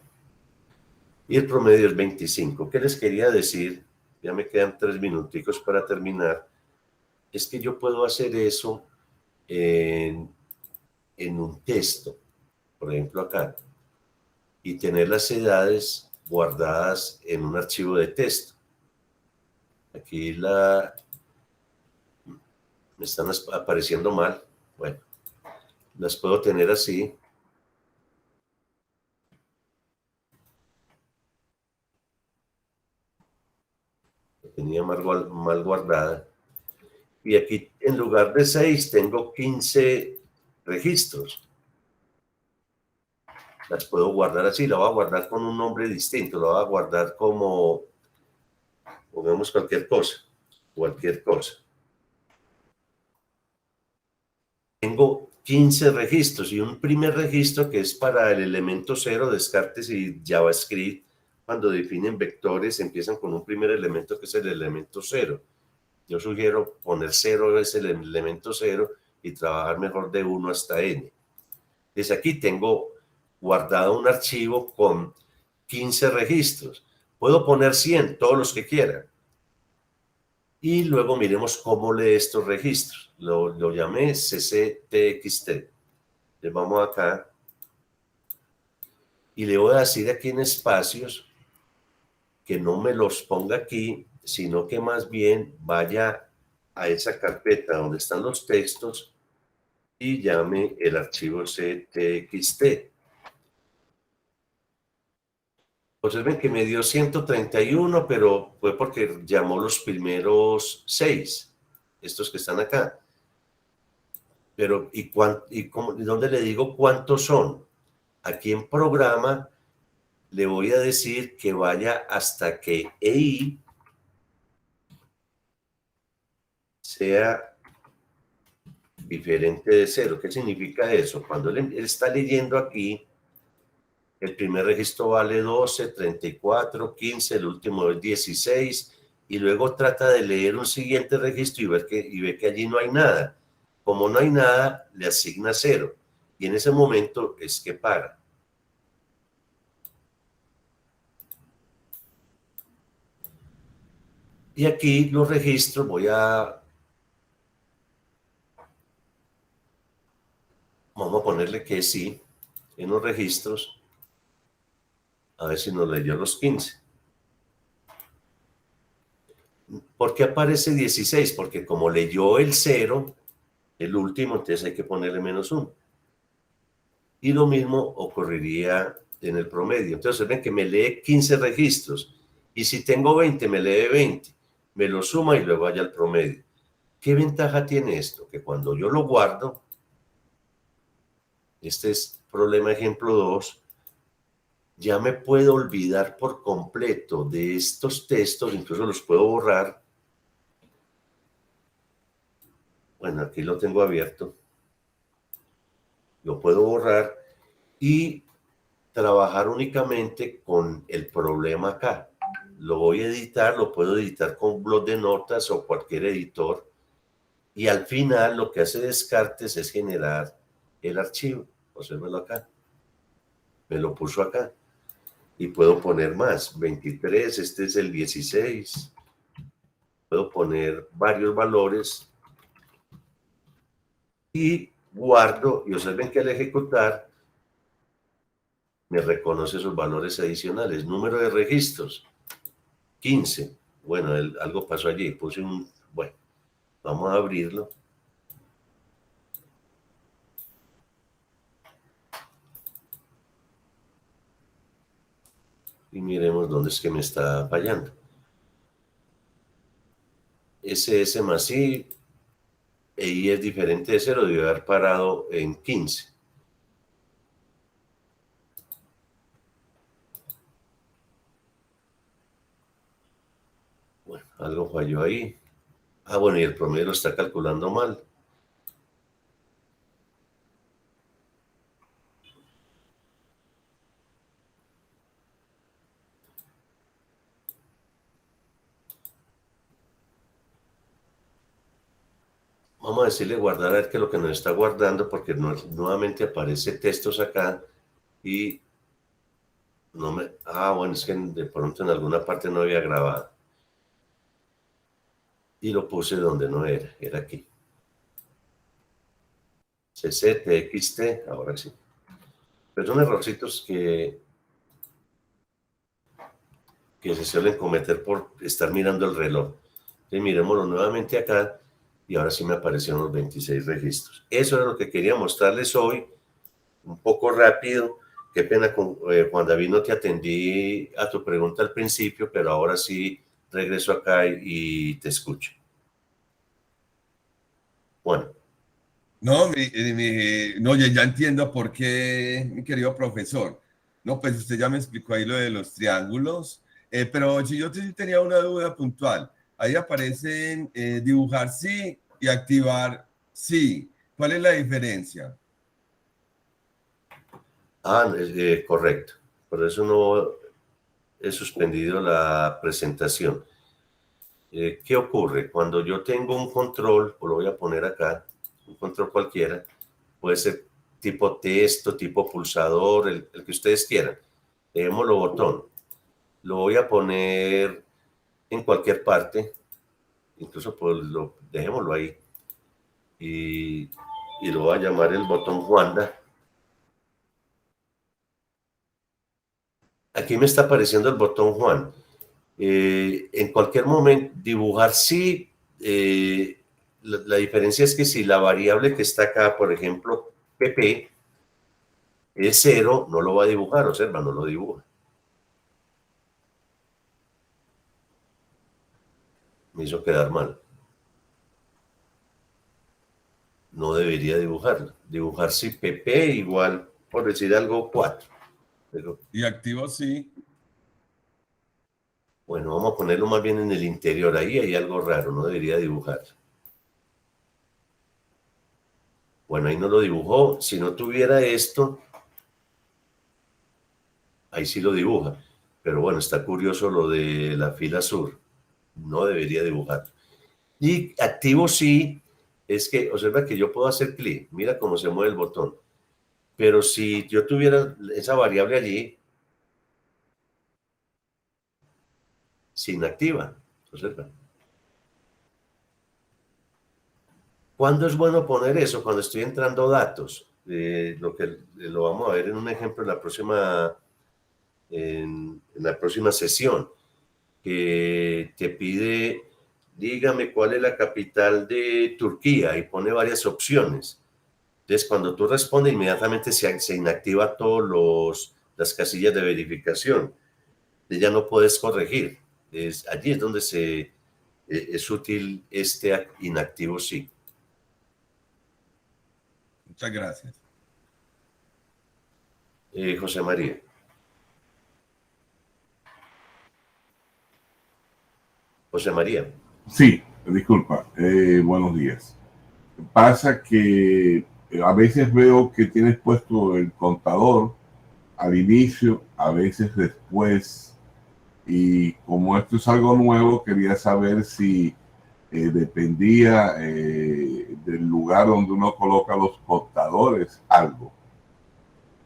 B: Y el promedio es 25. ¿Qué les quería decir? Ya me quedan 3 minuticos para terminar. Es que yo puedo hacer eso en un texto, por ejemplo acá, y tener las edades guardadas en un archivo de texto. Aquí me están apareciendo mal. Bueno, las puedo tener así. Tenía mal guardada. Y aquí en lugar de 6 tengo 15 registros. Las puedo guardar así, la voy a guardar con un nombre distinto, la voy a guardar como, pongamos cualquier cosa. Tengo 15 registros y un primer registro que es para el elemento 0, Descartes y JavaScript. Cuando definen vectores empiezan con un primer elemento que es el elemento 0. Yo sugiero poner 0 es el elemento 0 y trabajar mejor de 1 hasta n. Desde aquí tengo guardado un archivo con 15 registros. Puedo poner 100, todos los que quiera. Y luego miremos cómo lee estos registros. Lo llamé cctxt. Le vamos acá. Y le voy a decir aquí en espacios que no me los ponga aquí, sino que más bien vaya a esa carpeta donde están los textos y llame el archivo ctxt. Observen que me dio 131, pero fue porque llamó los primeros 6, estos que están acá. Pero, ¿y dónde le digo cuántos son? Aquí en programa le voy a decir que vaya hasta que EI sea diferente de 0. ¿Qué significa eso? Cuando él está leyendo aquí, el primer registro vale 12, 34, 15, el último es 16, y luego trata de leer un siguiente registro y ve que allí no hay nada. Como no hay nada, le asigna 0, y en ese momento es que para. Y aquí los registros vamos a ponerle que sí, en los registros. A ver si nos leyó los 15. ¿Por qué aparece 16? Porque como leyó el 0, el último, entonces hay que ponerle -1. Y lo mismo ocurriría en el promedio. Entonces ven que me lee 15 registros y si tengo 20 me lee 20, me lo suma y luego vaya al promedio. ¿Qué ventaja tiene esto? Que cuando yo lo guardo, este es problema ejemplo 2, ya me puedo olvidar por completo de estos textos, incluso los puedo borrar. Bueno, aquí lo tengo abierto. Lo puedo borrar y trabajar únicamente con el problema acá. Lo voy a editar, lo puedo editar con blog de notas o cualquier editor. Y al final lo que hace Descartes es generar el archivo. Obsérvalo acá. Me lo puso acá. Y puedo poner más. 23, este es el 16. Puedo poner varios valores. Y guardo. Y observen que al ejecutar me reconoce esos valores adicionales. Número de registros. 15. Bueno, algo pasó allí. Puse un... Bueno, vamos a abrirlo. Y miremos dónde es que me está fallando. SS más I, e I es diferente de 0, debe haber parado en 15. Bueno, algo falló ahí. Ah, bueno, y el promedio lo está calculando mal. Vamos a decirle guardar a ver qué es lo que nos está guardando, porque nuevamente aparece textos acá y no me... Ah, bueno, es que de pronto en alguna parte no había grabado. Y lo puse donde no era, era aquí. CC, TXT, ahora sí. Pero son errorcitos que se suelen cometer por estar mirando el reloj. Entonces miremoslo nuevamente acá y ahora sí me aparecieron los 26 registros. Eso es lo que quería mostrarles hoy, un poco rápido. Qué pena, Juan David, no te atendí a tu pregunta al principio, pero ahora sí regreso acá y te escucho. Bueno.
A: No, no, ya entiendo por qué, mi querido profesor. No, pues usted ya me explicó ahí lo de los triángulos, pero si yo tenía una duda puntual, ahí aparecen dibujar sí y activar sí. ¿Cuál es la diferencia?
B: Ah, correcto. Por eso no he suspendido la presentación. ¿Qué ocurre? Cuando yo tengo un control, lo voy a poner acá, un control cualquiera, puede ser tipo texto, tipo pulsador, el que ustedes quieran. Dejémoslo botón. Lo voy a poner en cualquier parte, incluso pues dejémoslo ahí. Y lo voy a llamar el botón Wanda. Aquí me está apareciendo el botón Juan. En cualquier momento, dibujar sí. La diferencia es que si la variable que está acá, por ejemplo, pp, es 0, no lo va a dibujar, observa, no lo dibuja. Me hizo quedar mal. No debería dibujarlo. Dibujar sí, pp igual, por decir algo, 4. Pero,
A: Y activo sí.
B: bueno, vamos a ponerlo más bien en el interior. Ahí hay algo raro, no debería dibujar. Bueno, ahí no lo dibujó. Si no tuviera esto, ahí sí lo dibuja. Pero bueno, está curioso lo de la fila sur. No debería dibujar. Y activo sí, es que, observa que yo puedo hacer clic. Mira cómo se mueve el botón. Pero si yo tuviera esa variable allí, se inactiva. Observa. ¿Cuándo es bueno poner eso? Cuando estoy entrando datos. Lo vamos a ver en un ejemplo en la próxima sesión, que te pide, dígame cuál es la capital de Turquía y pone varias opciones. Entonces, cuando tú respondes, inmediatamente se inactiva todas las casillas de verificación. Ya no puedes corregir. Allí es donde es útil este inactivo sí.
A: Muchas gracias.
B: José María. José María.
D: Sí, disculpa. Buenos días. Pasa que a veces veo que tienes puesto el contador al inicio, a veces después, y como esto es algo nuevo, quería saber si dependía del lugar donde uno coloca los contadores, algo.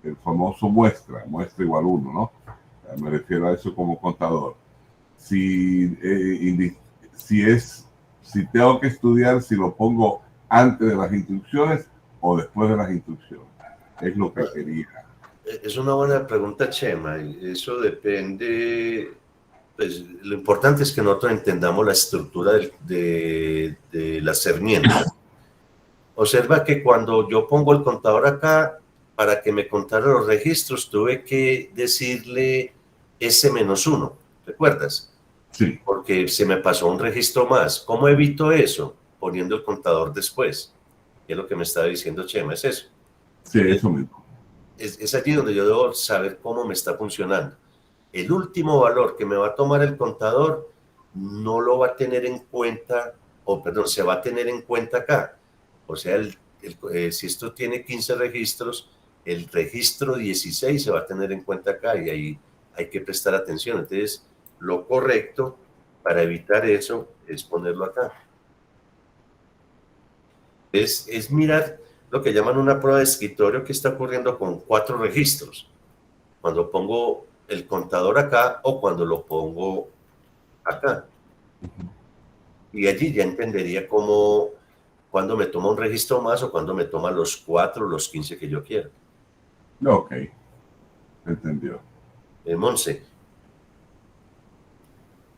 D: El famoso muestra igual 1, ¿no? Me refiero a eso como contador. Si tengo que estudiar, si lo pongo antes de las instrucciones o después de las instrucciones. Es lo que quería.
B: Es una buena pregunta, Chema. Eso depende. Pues, lo importante es que nosotros entendamos la estructura de las herramientas. Observa que cuando yo pongo el contador acá, para que me contara los registros, tuve que decirle S-1. ¿Recuerdas?
D: Sí.
B: Porque se me pasó un registro más. ¿Cómo evito eso? Poniendo el contador después. ¿Qué es lo que me estaba diciendo Chema? Es eso.
D: Sí, eso mismo.
B: Es allí donde yo debo saber cómo me está funcionando. El último valor que me va a tomar el contador no lo va a tener en cuenta, se va a tener en cuenta acá. O sea, si esto tiene 15 registros, el registro 16 se va a tener en cuenta acá y ahí hay que prestar atención. Entonces, lo correcto para evitar eso es ponerlo acá. Es mirar lo que llaman una prueba de escritorio que está ocurriendo con 4 registros. Cuando pongo el contador acá o cuando lo pongo acá. Y allí ya entendería cuando me toma un registro más o cuando me toma los 4 o los 15 que yo quiero.
D: Ok, entendió.
B: Monse.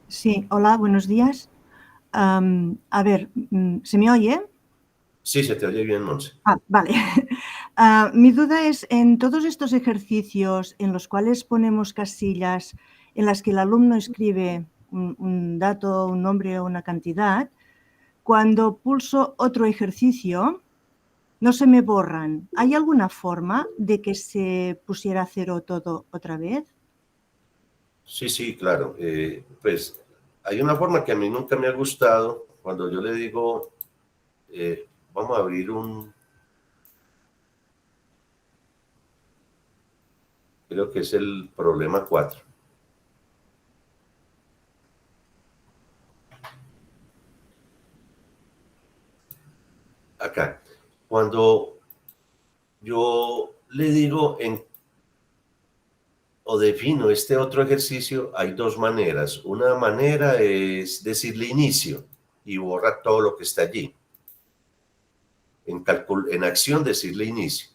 E: Sí, hola, buenos días. A ver, ¿se me oye?
B: Sí, se te oye bien, Monse.
E: Vale. Mi duda es, en todos estos ejercicios en los cuales ponemos casillas en las que el alumno escribe un dato, un nombre o una cantidad, cuando pulso otro ejercicio, no se me borran. ¿Hay alguna forma de que se pusiera a cero todo otra vez?
B: Sí, claro. Pues hay una forma que a mí nunca me ha gustado cuando yo le digo, vamos a abrir creo que es el problema 4. Acá. Cuando yo le digo o defino este otro ejercicio, hay 2 maneras. Una manera es decirle inicio y borra todo lo que está allí. En acción decirle inicio.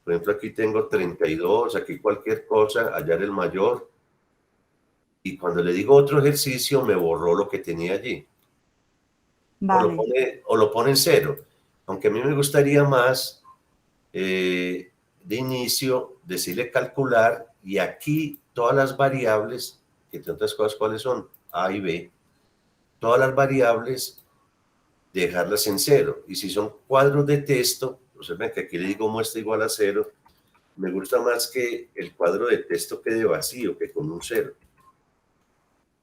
B: Por ejemplo, aquí tengo 32, aquí cualquier cosa, hallar el mayor. Y cuando le digo otro ejercicio, me borró lo que tenía allí.
E: Vale.
B: O lo pone en 0. Aunque a mí me gustaría más de inicio decirle calcular y aquí todas las variables, que entre otras cosas, ¿cuáles son? A y B. Todas las variables, dejarlas en 0. Y si son cuadros de texto, observen que aquí le digo muestra igual a 0, me gusta más que el cuadro de texto quede vacío que con un 0.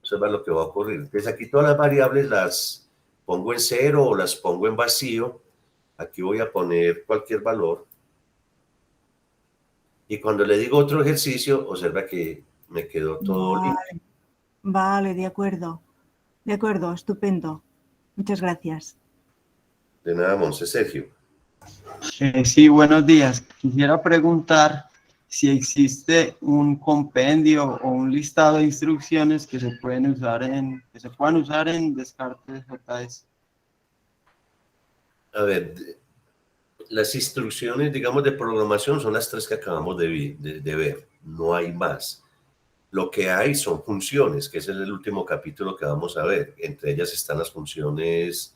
B: Observa lo que va a ocurrir. Entonces aquí todas las variables las pongo en 0 o las pongo en vacío. Aquí voy a poner cualquier valor. Y cuando le digo otro ejercicio, observa que me quedó todo limpio.
E: Vale, de acuerdo. De acuerdo, estupendo. Muchas gracias.
B: De nada, Monse. Sergio.
F: Sí, buenos días. Quisiera preguntar si existe un compendio o un listado de instrucciones que se puedan usar en Descartes JS.
B: A ver, las instrucciones, digamos, de programación son las 3 que acabamos de ver. No hay más. Lo que hay son funciones, que ese es el último capítulo que vamos a ver. Entre ellas están las funciones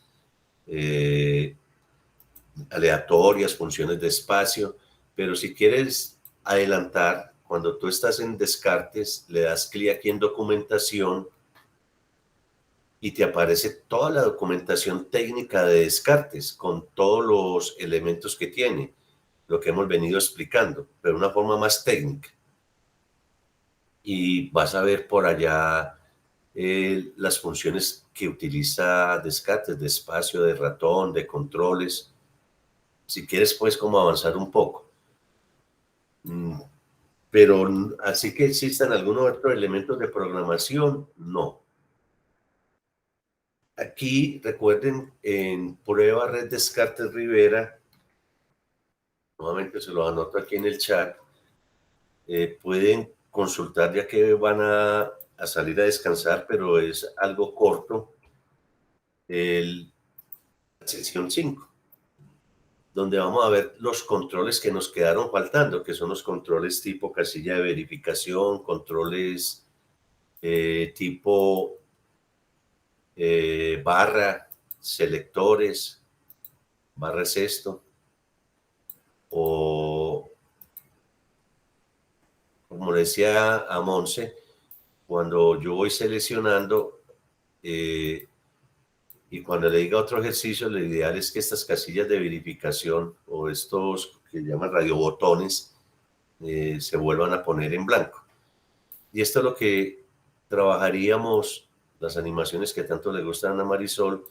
B: aleatorias, funciones de espacio, pero si quieres adelantar, cuando tú estás en Descartes, le das clic aquí en documentación y te aparece toda la documentación técnica de Descartes con todos los elementos que tiene, lo que hemos venido explicando, pero de una forma más técnica. Y vas a ver por allá las funciones que utiliza Descartes, de espacio, de ratón, de controles. Si quieres, puedes como avanzar un poco. Pero así que existan algunos otros elementos de programación, no. Aquí, recuerden, en prueba Red Descartes Rivera, nuevamente se lo anoto aquí en el chat, pueden consultar ya que van a salir a descansar, pero es algo corto, la sección 5, donde vamos a ver los controles que nos quedaron faltando, que son los controles tipo casilla de verificación, controles tipo barra, selectores, barra es esto, o como decía a Monse, cuando yo voy seleccionando y cuando le diga otro ejercicio, lo ideal es que estas casillas de verificación o estos que llaman radiobotones se vuelvan a poner en blanco. Y esto es lo que trabajaríamos, las animaciones que tanto le gustan a Marisol,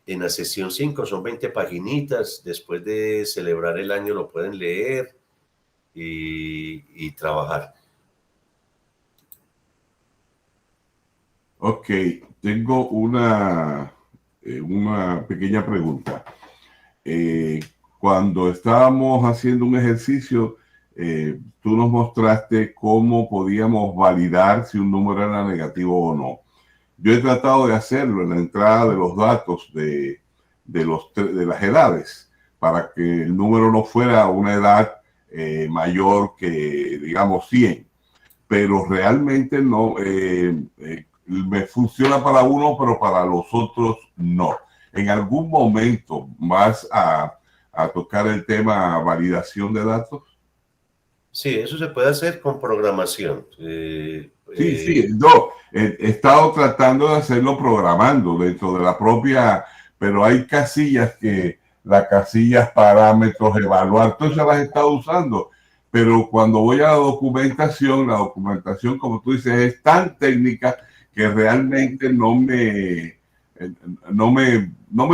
B: en la sesión 5. Son 20 paginitas. Después de celebrar el año lo pueden leer y trabajar.
D: Ok, tengo una pequeña pregunta. Cuando estábamos haciendo un ejercicio, tú nos mostraste cómo podíamos validar si un número era negativo o no. Yo he tratado de hacerlo en la entrada de los datos de las edades, para que el número no fuera una edad mayor que, digamos, 100. Pero realmente no me funciona para uno, pero para los otros no. En algún momento vas a tocar el tema validación de datos.
B: Sí, eso se puede hacer con programación.
D: Sí, no, he estado tratando de hacerlo programando dentro de la propia, pero hay casillas las casillas parámetros, evaluar, todas las he estado usando, pero cuando voy a la documentación, como tú dices, es tan técnica que realmente no me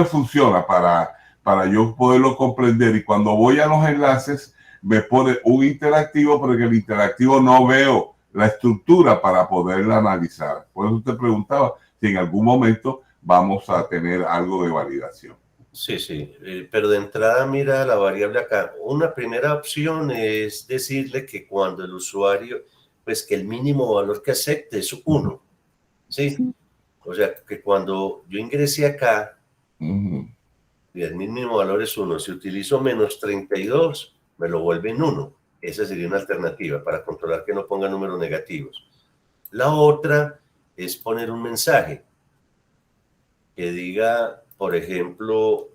D: funciona para yo poderlo comprender. Y cuando voy a los enlaces, me pone un interactivo, pero en el interactivo no veo la estructura para poderla analizar. Por eso te preguntaba si en algún momento vamos a tener algo de validación.
B: Sí, pero de entrada mira la variable acá. Una primera opción es decirle que cuando el usuario, pues que el mínimo valor que acepte es 1, ¿sí? O sea, que cuando yo ingrese acá, y el mínimo valor es 1, si utilizo menos 32, me lo vuelven 1. Esa sería una alternativa para controlar que no ponga números negativos. La otra es poner un mensaje que diga, por ejemplo,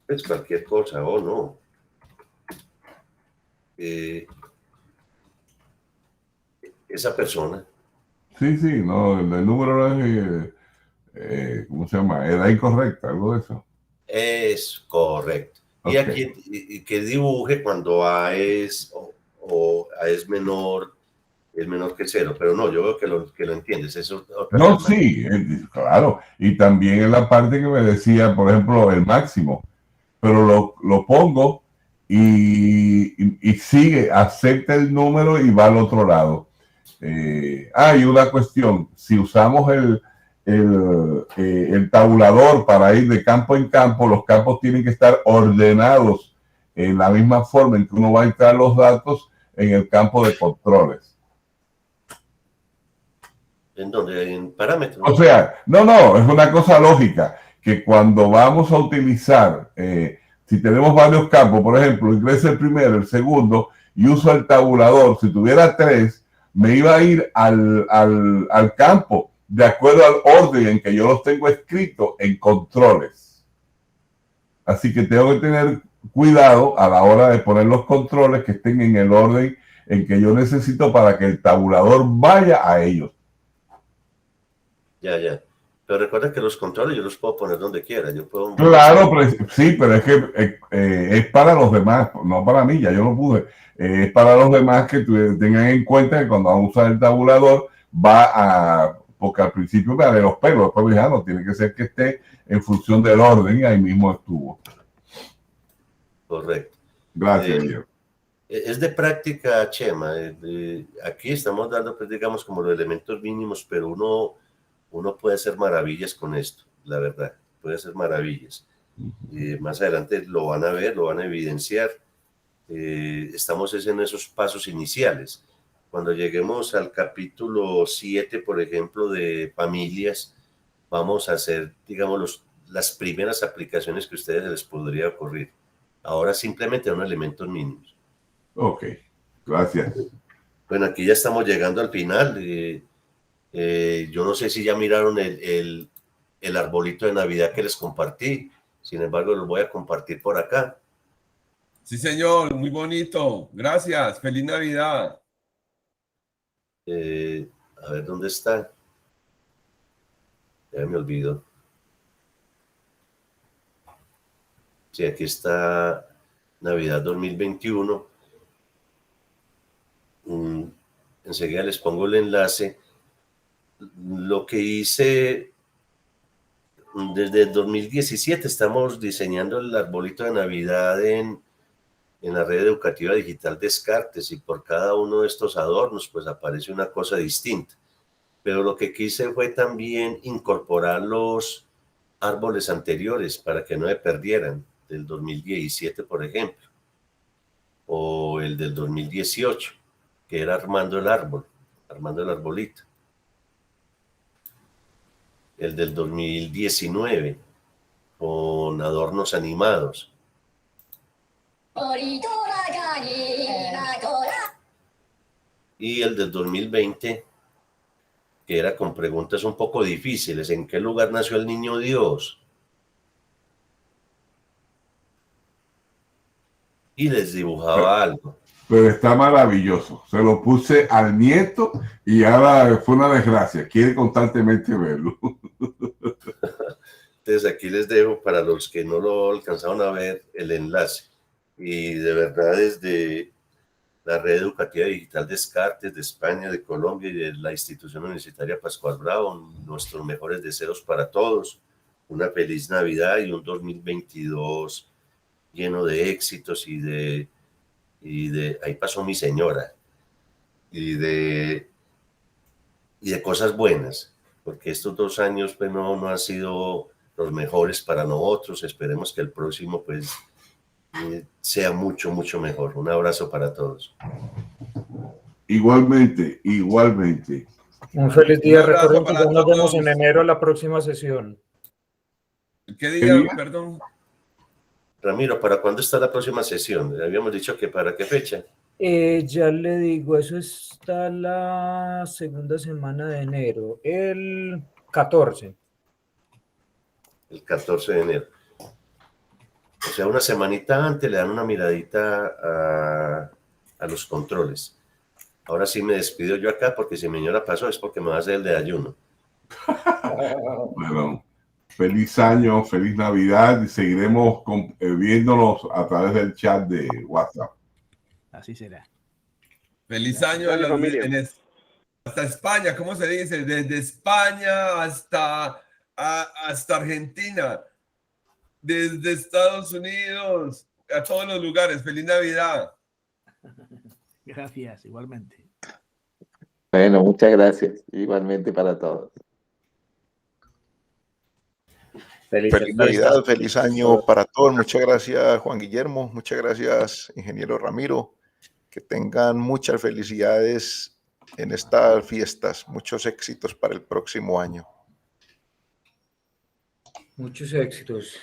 B: pues cualquier cosa o no. Esa persona.
D: Sí, no, el número es, ¿cómo se llama? Edad incorrecta, algo de eso.
B: Es correcto. Okay. Y aquí que dibuje cuando A es A es menor que 0, pero no, yo veo que lo entiendes. Eso
D: no, sí, claro. Y también en la parte que me decía, por ejemplo, el máximo, pero lo pongo y sigue, acepta el número y va al otro lado. Hay una cuestión, si usamos el tabulador para ir de campo en campo, los campos tienen que estar ordenados en la misma forma en que uno va a entrar los datos en el campo de controles.
B: ¿En dónde? ¿En parámetros?
D: O sea, no, es una cosa lógica, que cuando vamos a utilizar, si tenemos varios campos, por ejemplo, ingreso el primero, el segundo, y uso el tabulador, si tuviera 3, me iba a ir al campo de acuerdo al orden en que yo los tengo escritos en controles. Así que tengo que tener cuidado a la hora de poner los controles que estén en el orden en que yo necesito para que el tabulador vaya a ellos.
B: Ya, ya. Pero recuerda que los controles yo los puedo poner donde quiera. Yo puedo...
D: Claro, sí, pero es que es para los demás, no para mí, ya yo lo puse. Es para los demás que tengan en cuenta que cuando van a usar el tabulador va a... Porque al principio me haré los pelos, después dije, no, tiene que ser que esté en función del orden y ahí mismo estuvo.
B: Correcto.
D: Gracias, Guillermo.
B: Es de práctica, Chema. Aquí estamos dando, pues, digamos, como los elementos mínimos, pero uno puede hacer maravillas con esto, la verdad. Puede hacer maravillas. Más adelante lo van a ver, lo van a evidenciar. Estamos en esos pasos iniciales. Cuando lleguemos al capítulo 7, por ejemplo, de familias, vamos a hacer, digamos, las primeras aplicaciones que a ustedes les podría ocurrir. Ahora simplemente son elementos mínimos.
D: Ok, gracias.
B: Bueno, aquí ya estamos llegando al final. Yo no sé si ya miraron el arbolito de Navidad que les compartí. Sin embargo, los voy a compartir por acá.
A: Sí, señor, muy bonito. Gracias. Feliz Navidad.
B: A ver dónde está. Ya me olvido. Sí, aquí está Navidad 2021. Enseguida les pongo el enlace. Lo que hice desde el 2017, estamos diseñando el arbolito de Navidad en la red educativa digital Descartes, y por cada uno de estos adornos pues aparece una cosa distinta. Pero lo que quise fue también incorporar los árboles anteriores para que no se perdieran, del 2017, por ejemplo, o el del 2018, que era armando el árbol, armando el arbolito. El del 2019, con adornos animados. Y el del 2020, que era con preguntas un poco difíciles. ¿En qué lugar nació el niño Dios? Y les dibujaba algo.
D: Pero está maravilloso. Se lo puse al nieto y ahora fue una desgracia. Quiere constantemente verlo.
B: Entonces aquí les dejo, para los que no lo alcanzaron a ver, el enlace. Y de verdad, desde la red educativa digital Descartes de España, de Colombia y de la institución universitaria Pascual Bravo, nuestros mejores deseos para todos. Una feliz Navidad y un 2022 lleno de éxitos y de ahí pasó mi señora, y de cosas buenas, porque estos 2 años pues no han sido los mejores para nosotros. Esperemos que el próximo pues sea mucho, mucho mejor. Un abrazo para todos.
D: Igualmente, igualmente.
C: Un feliz día.
A: Un abrazo
C: Recuerden que
A: para
C: ya nos vemos
A: todos.
C: en enero a la próxima sesión.
A: ¿Qué día?
D: día?
A: Perdón.
B: Ramiro, ¿para cuándo está la próxima sesión? Habíamos dicho que para qué fecha.
C: Ya le digo, eso está la segunda semana de enero, el 14.
B: El 14 de enero. O sea, una semanita antes le dan una miradita a los controles. Ahora sí me despido yo acá, porque si mi señora pasó es porque me va a hacer el de ayuno.
D: Bueno, feliz año, feliz Navidad y seguiremos viéndonos a través del chat de WhatsApp.
G: Así será.
A: Feliz año hasta España. ¿Cómo se dice? Desde España hasta Argentina. Desde Estados Unidos. A todos los lugares. Feliz Navidad.
G: Gracias, igualmente.
H: Bueno, muchas gracias. Igualmente para todos.
I: Feliz Navidad, feliz año para todos. Muchas gracias, Juan Guillermo. Muchas gracias, ingeniero Ramiro. Que tengan muchas felicidades en estas fiestas. Muchos éxitos para el próximo año.
C: Muchos éxitos.